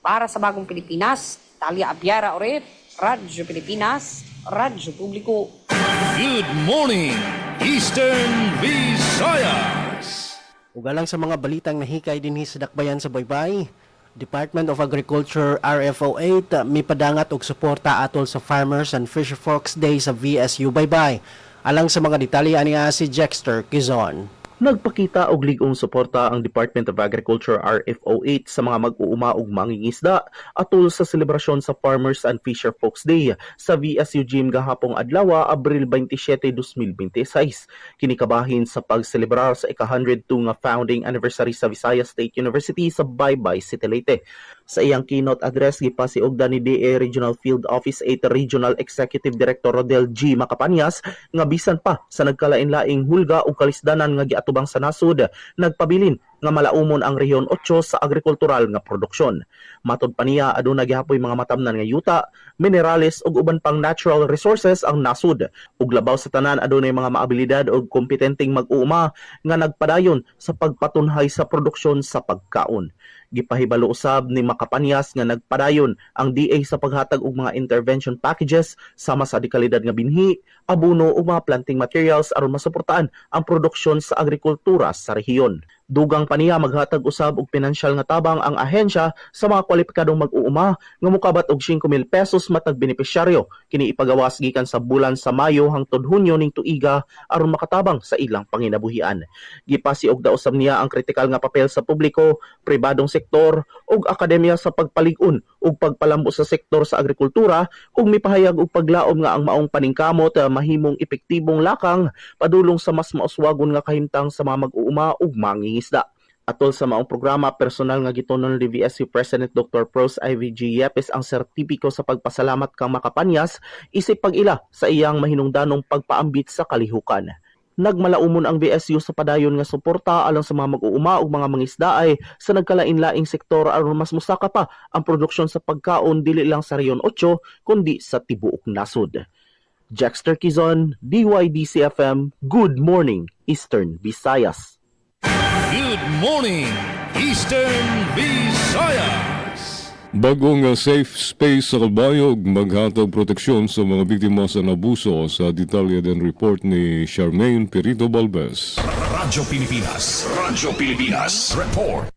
para sa Bagong Pilipinas, Talia Abiara ulit, Radyo Pilipinas, Radyo Publiko. Good morning, Eastern Visayas! Ugalang sa mga balitang nahikay dinhi sa dakbayan sa Baybay, Department of Agriculture RFO8 mipadangat og suporta atol sa Farmers and Fisher Folks Day sa VSU Baybay. Alang sa mga detalye aniya si Jexter Quizon. Nagpakita og ligong suporta ang Department of Agriculture RFO8 sa mga mag-uuma ug mangingisda atol sa selebrasyon sa Farmers and Fisher Folks Day sa VSU Gym gahapong adlaw, Abril 27, 2026. Kinikabahin sa pagselebrar sa ika-102 nga founding anniversary sa Visayas State University sa Baybay City, Leyte. Sa iyang keynote address, gipasiugda ni DA Regional Field Office 8 Regional Executive Director Rodel G. Macapanias nga bisan pa sa nagkalain-laing hulga o kalisdanan nga giatubang sa nasud, nagpabilin nga malaumon ang Rehiyon 8 sa agrikultural nga produksyon. Matod pa niya, aduna gihapoy mga matamnan nga yuta, minerales ug uban pang natural resources ang nasud. Ug labaw sa tanan adunay mga maabilidad ug kompetenteng mag-uuma nga nagpadayon sa pagpatunhay sa produksyon sa pagkaon. Gipahibalo usab ni Macapanias nga nagpadayon ang DA sa paghatag og mga intervention packages sama sa dekalidad nga binhi, abono ug mga planting materials aron masuportaan ang produksyon sa agrikultura sa rehiyon. Dugang pa niya maghatag usab og pinansyal nga tabang ang ahensya sa mga kwalipikadong mag-uuma nga mokabat og 5,000 pesos matag benepisyaryo kini ipagawas gikan sa bulan sa Mayo hangtod Hunyo ning tuiga aron makatabang sa ilang panginabuhian. Gipasiugda usab niya ang kritikal nga papel sa publiko, pribadong sektor ug akademya sa pagpalig-on ug pagpalambo sa sektor sa agrikultura ug mipahayag og paglaom nga ang maong paningkamot mahimong epektibong lakang padulong sa mas mauswagon nga kahimtang sa mga mag-uuma ug mangingisda. Atol sa maong programa, personal nga gitunon ni VSU President Dr. Pros Ivy G. Yepes ang sertipiko sa pagpasalamat kang Macapanias isip pag-ila sa iyang mahinungdanong pagpaambit sa kalihukan. Nagmalaumon ang VSU sa padayon nga suporta alang sa mga mag-uuma ug mga mangisdaay sa nagkalain-laing sektor aron mas musaka pa ang produksyon sa pagkaon dili lang sa Rehiyon 8 kundi sa tibuok nasod. Jexter Quizon, DYDC-FM, Good Morning, Eastern Visayas. Good morning, Eastern Visayas! Bagong safe space sa Kalbayog, maghatag proteksyon sa mga biktima sa nabuso sa detalye din report ni Charmaine Perito Balbes. Radyo Pilipinas Report.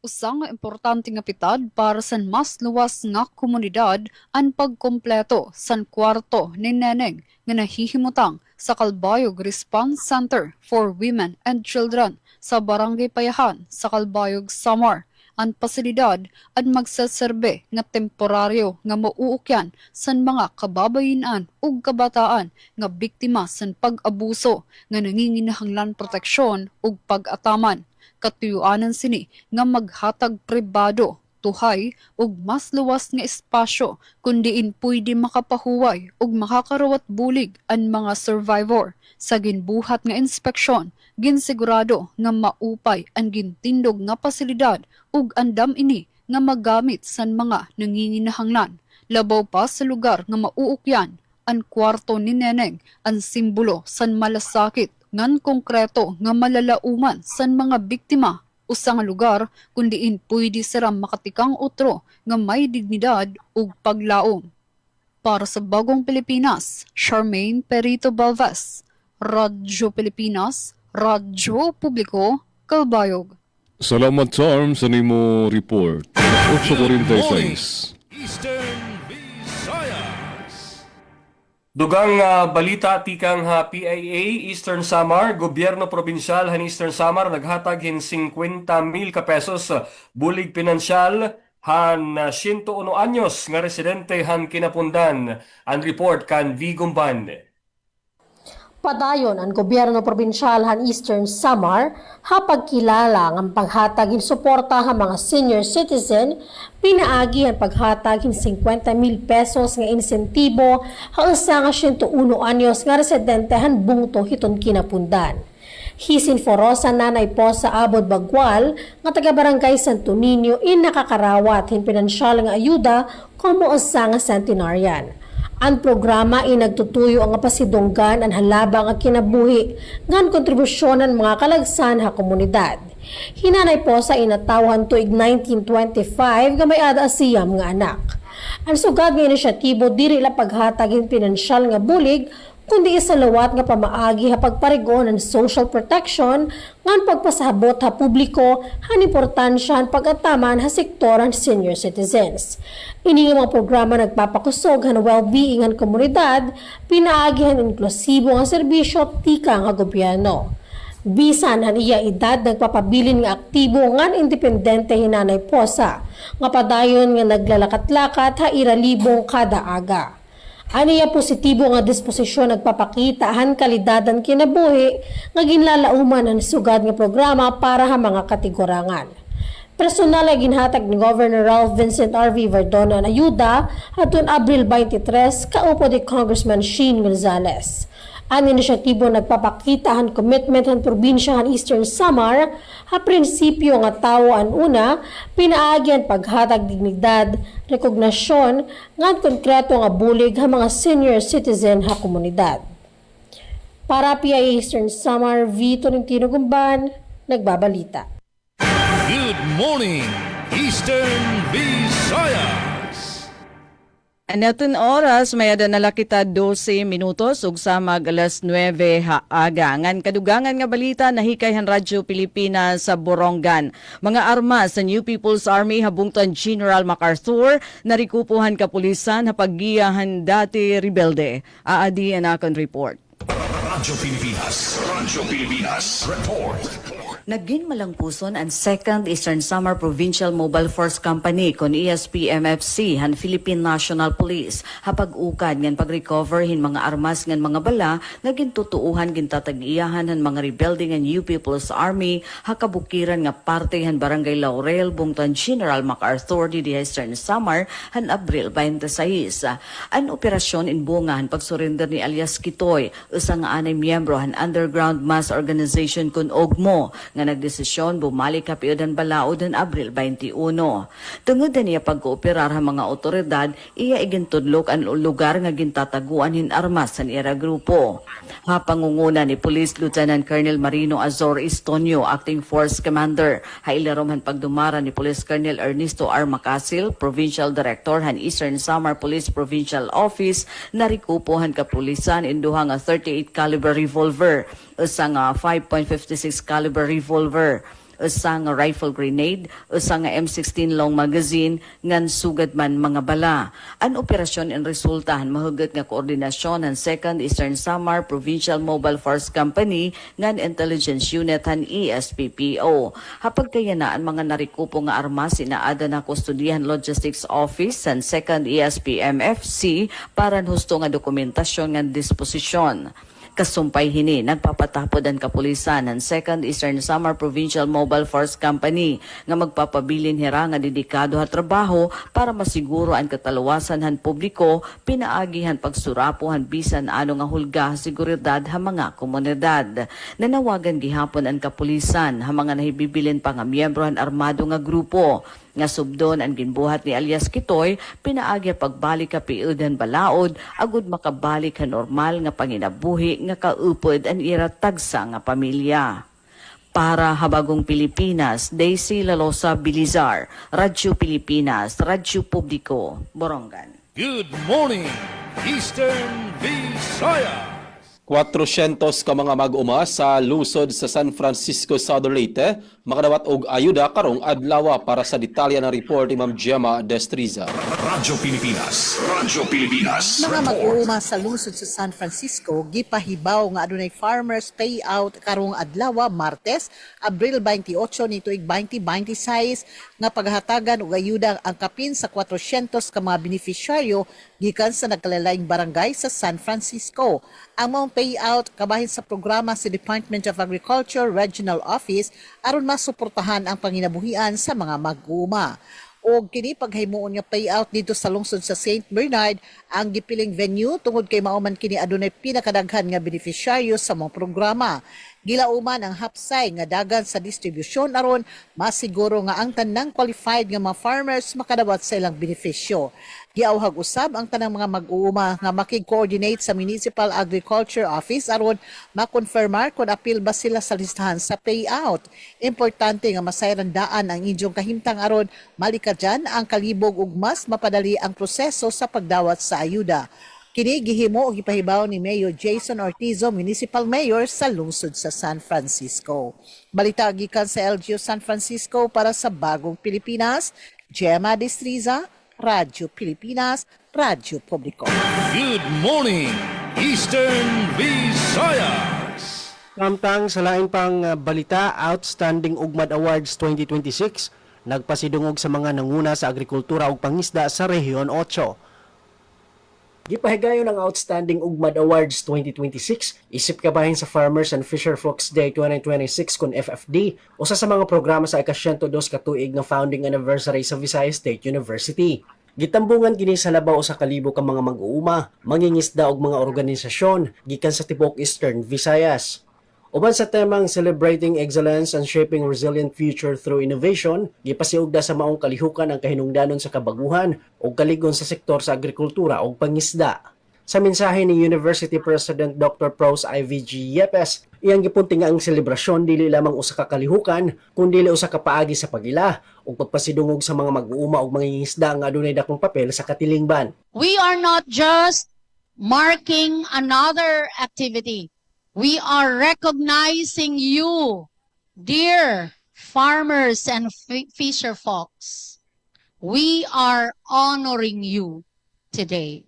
Usang importante nga pitad para sa mas luwas nga komunidad ang pagkompleto san kwarto ni Neneng nga nahihimutang sa Kalbayog Response Center for Women and Children sa Barangay Payahan sa Kalbayog, Samar. Ang pasilidad at magsaserbe nga temporaryo nga mauukyan san mga kababayinan ug kabataan nga biktima san pag-abuso nga nanginginahanglan proteksyon ug pag-ataman. Katuyuanan sini nga maghatag pribado, tuhay ug mas luwas nga espasyo kundiin pwede makapahuway ug makakarawat bulig ang mga survivor. Sa ginbuhat nga inspeksyon, ginsigurado nga maupay ang gintindog nga pasilidad ug andam ini nga magamit san mga nanginginahanglan. Labaw pa sa lugar nga mauukyan, ang kwarto ni Neneng ang simbolo san malasakit ngan konkreto nga malalauman san mga biktima usang lugar kundiin pwede siram makatikang utro nga may dignidad ug paglaom. Para sa Bagong Pilipinas, Charmaine Perito Balbes, Radyo Pilipinas, Radyo Publiko, Kalbayog. Salamat, Charm, sa nimo report. 8:46. Eastern Dugang balita tikang PIA Eastern Samar, gobyerno probinsyal han Eastern Samar naghatag hin 50,000 ka pesos bulig pinansyal han 101 anyos nga residente han Kinapundan. Ang report kan Vigumban. Padayon ang gobyerno probinsyal han Eastern Samar hapagkilala ang paghatag in suporta ang mga senior citizen, pinaagi ang paghatag in 50,000 pesos nga insentibo ang usa nga 101 anyos nga residente han bungto hiton Kinapundan. Hisin Forosa nanay po sa Abod Bagwal nga taga-barangay Santo Niño in nakakarawat hin pinansyal nga ayuda como usa nga centenarian. Ang programa ay nagtutuyo ang pasidunggan ang halabang ang kinabuhi ngan kontribusyon ng mga kalagsan ha komunidad. Hinanay po sa inatawhan tuig 1925 nga may ada siyam nga anak. Ang sugad nga inisyatibo diri la paghatagin pinansyal nga bulig kundi isalawat nga pamaagi ha pagparigon ng social protection ngan pagpasabot ha publiko han importansya han pag-ataman ha sektor ng senior citizens. Ini nga mga programa nagpapakusog han well-being han komunidad, pinaagi han inklusibo nga serbisyo tika nga gobyerno. Bisan han iya edad nagpapabilin nga aktibo ngan independente hinanay posa, nga padayon nga naglalakat-lakat ha iralibong kada aga. Aniya positibo nga disposisyon nagpapakita han kalidadan kinabuhi nga ginlalauman ang sugad nga programa para ha mga kategorangan. Personal ay ginhatag ni Governor Ralph Vincent R.V. Verdona ang ayuda hatun Abril 23 kaupo ni Congressman Sheen Gonzales. Ang inisyatibo nagpapakita han commitment han probinsya han Eastern Samar ha prinsipyo nga tawo ang una, pinaagyan paghatag dignidad, rekognasyon, ngan konkreto nga bulig ha mga senior citizen ha komunidad. Para PIA Eastern Samar, V. Tolentino Gumban, nagbabalita. Good morning, Eastern Visayas! Anatun oras, may adanala kita 12 minutos ug sa mag alas 9 haaga. Ngan kadugangan nga balita nahikay han Radyo Pilipinas sa Borongan. Mga armas sa New People's Army habungtan General MacArthur narikupuhan kapulisan hapaggiyahan dati rebelde. Aadi ang akong report. Radyo Pilipinas report. Naging malangpuson ang 2nd Eastern Samar Provincial Mobile Force Company kon ESP-MFC han Philippine National Police hapag-ukad ngan pag-recover hin mga armas ngan mga bala nga gintutuuhan gintatag-iyahan han mga rebelde nga New People's Army hakabukiran nga parte han Barangay Laurel bungtan General MacArthur di Eastern Samar han Abril 26. An operasyon inbunga han pagsurrender ni alias Kitoy usa nga anay miyembro han Underground Mass Organization kun OGMO nga nagdesisyon bumalik kapiudan balaod ng Abril 21. Tungod niya pag-kooperar ang mga otoridad, iya igintudlok ang lugar nga gintataguan hin armas sa ira grupo. Pangunguna ni Police Lieutenant Colonel Marino Azor Estonio, Acting Force Commander, hailarom han pagdumara ni Police Colonel Ernesto R. Macasil, Provincial Director han Eastern Samar Police Provincial Office, narikupuhan kapulisan induha nga 38 caliber revolver, usa nga 5.56 caliber revolver, usa nga rifle grenade, usa nga M16 long magazine, ngan sugad man mga bala. Ang operasyon en resultahan mahugot nga koordinasyon ng 2nd Eastern Samar Provincial Mobile Force Company ngan Intelligence Unit han ESPPO. Hapagkayanaan mga narikupo nga armas inaada na Kustodiyan Logistics Office ng 2nd ESP-MFC para husto nga dokumentasyon ngan disposisyon. Kasumpay hini, nagpapatapod ang kapulisan ng 2nd Eastern Samar Provincial Mobile Force Company nga magpapabilin hira nga dedikado ha trabaho para masiguro ang kataluwasan han publiko, pinaagihan pagsurapo han bisan ano nga hulga seguridad ha mga komunidad. Nanawagan gihapon ang kapulisan ha mga nahibibilin pa nga miyembro han armado nga grupo. Nga subdon ang ginbuhat ni alias Kitoy, pinaagya pagbalik ka piudan balaod, agud makabalik ka normal nga panginabuhi nga kaupod ang ira tagsa nga pamilya. Para Habagong Pilipinas, Daisy Lalosa Bilizar, Radyo Pilipinas, Radyo Publiko, Borongan. Good morning, Eastern Visayas! 400 ka mga mag-uma sa lusod sa San Francisco, Southern Leyte, makadawat og ayuda karong adlaw para sa detalye ng report ni Ma'am Gemma Destriza. Radyo Pilipinas. Radyo Pilipinas. Mga mag-uuma sa lungsod sa San Francisco, gipahibaw nga adunay farmers payout karong adlaw Martes, Abril 28 nituig 2026 nga paghatagan og ayuda ang kapin sa 400 ka mga beneficiaryo gikan sa nagkalalayng barangay sa San Francisco. Ang mga payout kabahin sa programa sa Department of Agriculture Regional Office aron masuportahan ang panginabuhian sa mga mag-uuma. O kini paghimuon nga payout dito sa lungsod sa St. Bernard ang gipiling venue tungod kay mauman kini adunay pinakadaghan nga beneficiaryo sa mga programa. Gilauman ang hapsay nga dagan sa distribusyon aron masiguro nga ang tanang qualified nga mga farmers makadawat sa ilang benepisyo. Giauhag usab ang tanang mga mag-uuma nga makig-coordinate sa Municipal Agriculture Office aron makonfirmar kung apil ba sila sa listahan sa payout. Importante nga masayrandaan ang inyong kahimtang aron malikadyan ang kalibog ug mas mapadali ang proseso sa pagdawat sa ayuda. Kini gihimo og ipahibaw ni Mayor Jason Ortizo, Municipal Mayor sa lungsod sa San Francisco. Balita gikan sa LGU San Francisco para sa Bagong Pilipinas, Gemma Destriza, Radyo Pilipinas, Radyo Publiko. Good morning, Eastern Visayas. Samtang sa lain pang balita, Outstanding Ugmad Awards 2026 nagpasidungog sa mga nanguna sa agrikultura ug pangisda sa Rehiyon 8. Gipahigayon ang Outstanding Ugmad Awards 2026 isip kabahin sa Farmers and Fisher Folks Day 2026 kun FFD, usa sa mga programa sa ika-102 ka tuig nga founding anniversary sa Visayas State University. Gitambungan kini sa labaw sa kalibo ka mga mag-uuma, mangingisda ug mga organisasyon gikan sa tibuok Eastern Visayas. Uban sa temang Celebrating Excellence and Shaping Resilient Future Through Innovation, gipasiugda sa maong kalihukan ang kahinungdanon sa kabaguhan o kaligon sa sektor sa agrikultura o pangisda. Sa mensahe ni University President Dr. Pros IVG Yepes, iyang gipunti nga ang selebrasyon dili lamang usa ka kalihukan, kundi usa ka paagi sa pagila ug pagpasidungog sa mga mag-uuma ug mangingisda nga adunay dakong papel sa katilingban. We are not just marking another activity. We are recognizing you, dear farmers and fisher folks. We are honoring you today.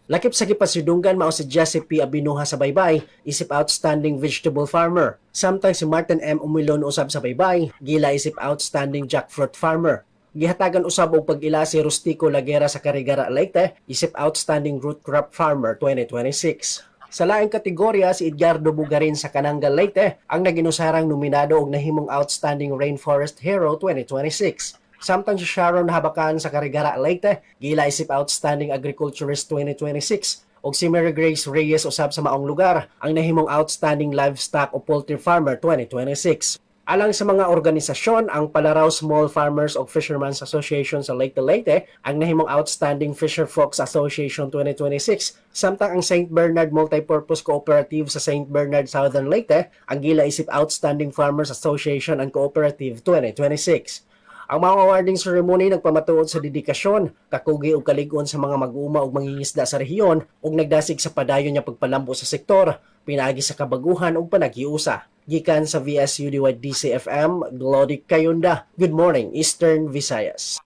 Lakip sa gipasidunggan mao si Jesse P. Abinuha sa Baybay, isip Outstanding Vegetable Farmer. Samtang si Martin M. Umilon usab sa Baybay, gila isip Outstanding Jackfruit Farmer. Gihatagan usab og pag-ila si Rustico Lagera sa Carigara, Leyte, isip Outstanding Root Crop Farmer 2026. Sa laing kategorya, si Edgardo Bugarin sa Canangal, Leyte ang naginusarang nominado og nahimong Outstanding Rainforest Hero 2026. Samtang si Sharon Habakan sa Carigara, Leyte, gila isip Outstanding Agriculturist 2026 ug si Mary Grace Reyes usab sa maong lugar ang nahimong Outstanding Livestock o Poultry Farmer 2026. Alang sa mga organisasyon, ang Palaraw Small Farmers o Fishermen's Association sa Leyte, Leyte ang nahimong Outstanding Fisher Folks Association 2026, samtang ang St. Bernard Multipurpose Cooperative sa St. Bernard Southern Leyte ang gila isip Outstanding Farmers Association and Cooperative 2026. Ang mga awarding ceremony nagpamatuod sa dedikasyon, kakugi ug kalig-on sa mga mag-uuma ug mangingisda sa rehiyon ug nagdasig sa padayon niya pagpalambo sa sektor, pinaagi sa kabaguhan ug panaghiusa. Gikan sa VSUDY DCFM, Glody Kayunda. Good morning, Eastern Visayas.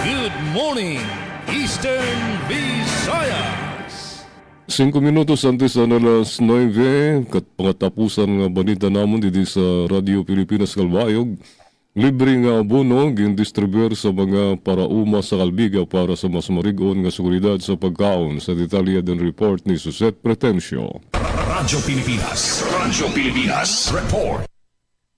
Good morning, Eastern Visayas. 5 minutos antes na alas 9, pangatapusan nga balita namon dito sa Radio Pilipinas Kalbayog. Libre nga abono gindistribuer sa mga parauma sa Kalbiga para sa mas marigon nga seguridad sa pagkaon. Sa detalye din report ni Suzette Pretencio. Radyo Pilipinas Report.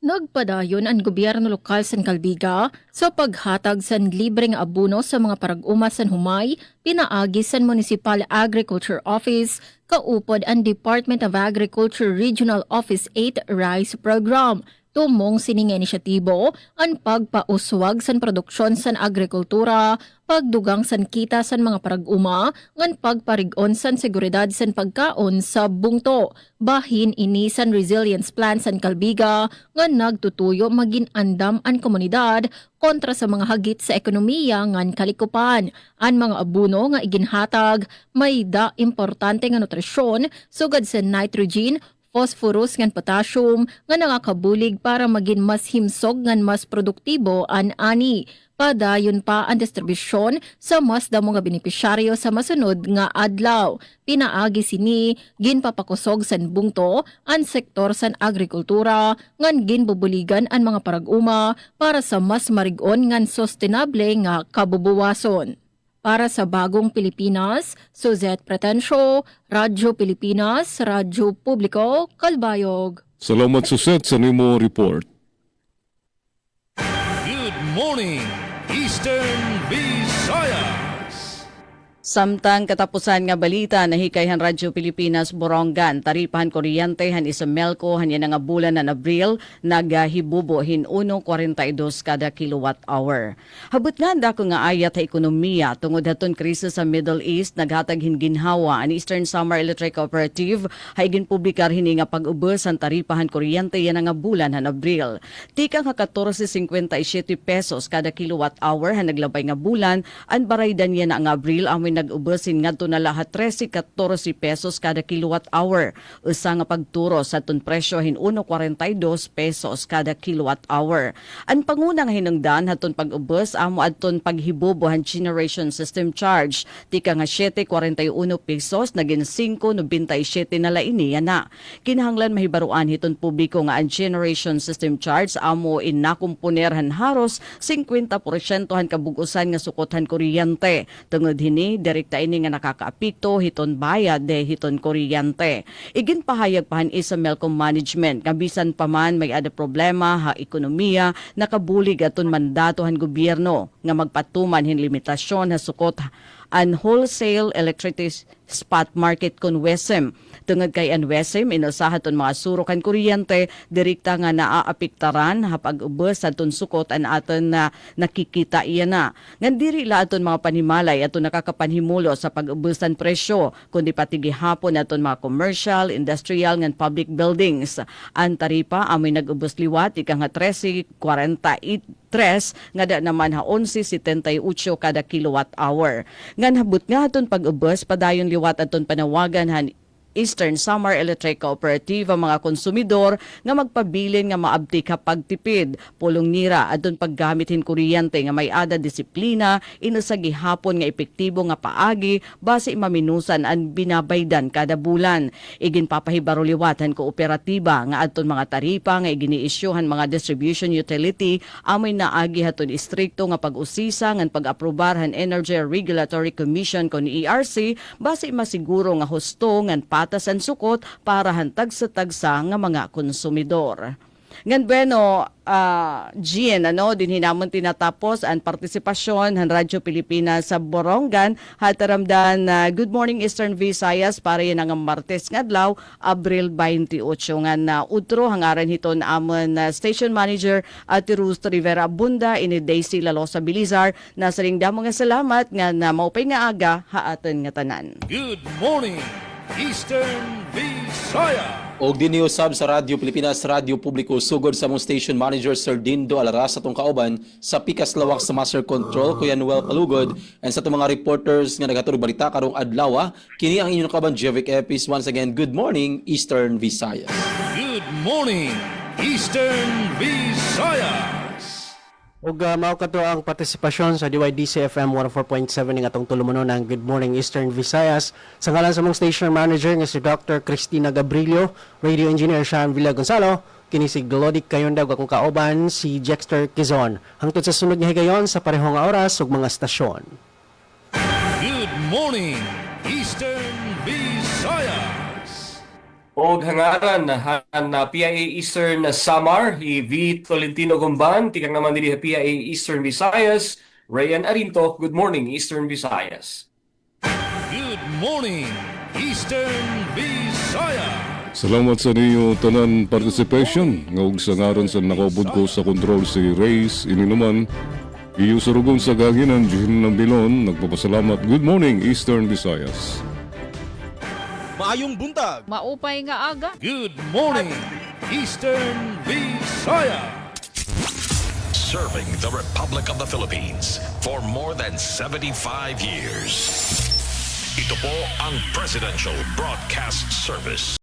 Nagpadayon ang gobyerno lokal sa Kalbiga sa paghatag sa libreng abono sa mga parag-uma sa Humay, pinaagi sa Municipal Agriculture Office, kaupod ang Department of Agriculture Regional Office 8 RICE Program. Tumong sining inisyatibo ang pagpauswag sa produksyon sa agrikultura, pagdugang san kita sa mga parag-uma, ngan pagparigon sa seguridad sa pagkaon sa bungto. Bahin ini sa resilience plan sa Kalbiga, ngan nagtutuyo maging andam ang komunidad kontra sa mga hagit sa ekonomiya ngan kalikupan. Ang mga abuno nga iginhatag may importante nga nutrisyon, sugad sa nitrogen, phosphorus ngan potassium nga nangakabulig para maging mas himsog ngan mas produktibo an ani. Padayon pa ang distribusyon sa mas damo nga benepisyaryo sa masunod nga adlaw. Pinaagi sini ginpapakusog san bungto ang sektor san agrikultura ngan ginbubuligan ang mga parag-uma para sa mas marig-on ngan sustainable nga kabubuwason. Para sa Bagong Pilipinas, Suzette Pretencio, Radyo Pilipinas, Radyo Publiko, Kalbayog. Salamat Suset sa nimo report. Good morning, Eastern Visayas. Samtang katapusan nga balita nahikayhan Radyo Pilipinas Borongan, taripahan kuryente han Isamelco han yan nga bulan na Abril nagahibubo hin 1.42 kada kilowatt hour. Habot nga dako nga ayat sa ekonomiya tungod haton krisis sa Middle East naghatag hin ginhawa ang Eastern Samar Electric Cooperative hay ginpublikar hini nga pag-ubos ang taripahan kuryente yan nga bulan han Abril. Tika nga 14.57 pesos kada kilowatt hour han naglabay nga bulan ang baraydan yan nga Abril amoy nag-ubasin ngadto na lahat 13-14 pesos kada kilowatt hour. Usa nga pagturo sa ton presyo hin 1.42 pesos kada kilowatt hour. Ang panguna nga hinungdan haton pag-ubos amo adton paghibobo han generation system charge tika nga 7.41 pesos naging 5.97 na laini na. Kinahanglan mahibaruan hiton publiko nga ang generation system charge amo inakumponer han haros 50% han kabugusan nga sukothan kuryente. Tungod hini direkta ini nga nakakaapekto hiton bayad de hiton kuryente. Igin pahayag pahan Isamelco management nga bisan pa man may ada problema ha ekonomiya nakabulig aton mandato han gobyerno nga magpatuman hin limitasyon ha sukot an wholesale electricity spot market kon WESM. Tungod kay an WESM inusahaton mga surokan kuryente direkta nga naaapektaran ha pag-ubos aton sukot an aton na nakikita iya na. Ngan diri la aton mga panimalay aton nakakapanhimulo sa pag-ubusan presyo kundi pati gihapon aton mga commercial, industrial ngan public buildings. Ang taripa amoy nag-ubos liwat ika nga 13.43 nga da naman ha 11.78 kada kilowatt hour. Ngan habot nga aton pag-ubos padayon liwat aton panawagan han Eastern Samar Electric Cooperative ang mga konsumidor nga magpabilin nga maabti kapag tipid. Pulong nira adton paggamitin kuryente nga may ada disiplina inusa gihapon nga epektibo nga paagi base maminusan ang binabaydan kada bulan. Igin papahibaro liwatan kooperatiba nga adton mga taripa nga iginiisyuhan mga distribution utility amoy naagi haton istrikto nga pag-usisa ngan pag-aprobar han Energy Regulatory Commission kon ERC base masiguro nga husto ngan patasan sukot para hantag sa tagsa nga mga konsumidor. Ngan bueno, Gian, din hinamon tinatapos ang partisipasyon ng Radyo Pilipinas sa Borongan. Hataramdan Good Morning Eastern Visayas para yan ang Martes nga adlaw, Abril 28. Ngan utro hangaran hiton amon Station Manager at Ruth Rivera Bunda ini Daisy Lalosa Bilizar. Nasa ring damo nga salamat nga na maupay nga aga haatan nga tanan. Good morning, Eastern Visayas. Og dinyo sab sa Radyo Pilipinas, Radyo Publiko, sugod sa mong station manager Sir Dindo Alaras atong kauban sa pikas lawak sa Master Control Kuya Noel Palugod and sa itong mga reporters nga naghatulog balita karong adlaw. Kini ang inyong kauban Jevic Epis. Once again, good morning Eastern Visayas. Good morning, Eastern Visayas. Ug mao kadto ang partisipasyon sa DYDC FM 104.7 ning atong tulumanon ng Good Morning Eastern Visayas sa ngalan sa mong station manager nga si Dr. Cristina Gabrilio, radio engineer Sean Villa Gonzalo, kini si Glodic Kayonda ug akong kauban si Jexter Quezon. Hangtod sa sunod nga higayon sa parehong nga oras ug mga stasyon. Good morning, Eastern Visayas. Og hangaran na PIA Eastern Samar, V. Tolentino Gumban, tikang naman din PIA Eastern Visayas, Rayan Arinto, good morning Eastern Visayas. Good morning, Eastern Visayas. Salamat sa ninyo tanan participation nga ug sa ngaron sa nakaubod ko sa control si Reyes ini naman iyo surugon sa gaginan Jim ng Bilon nagpapasalamat. Good morning Eastern Visayas. Maayong buntag. Maupay nga aga. Good morning, Eastern Visayas. Serving the Republic of the Philippines for more than 75 years. Ito po ang Presidential Broadcast Service.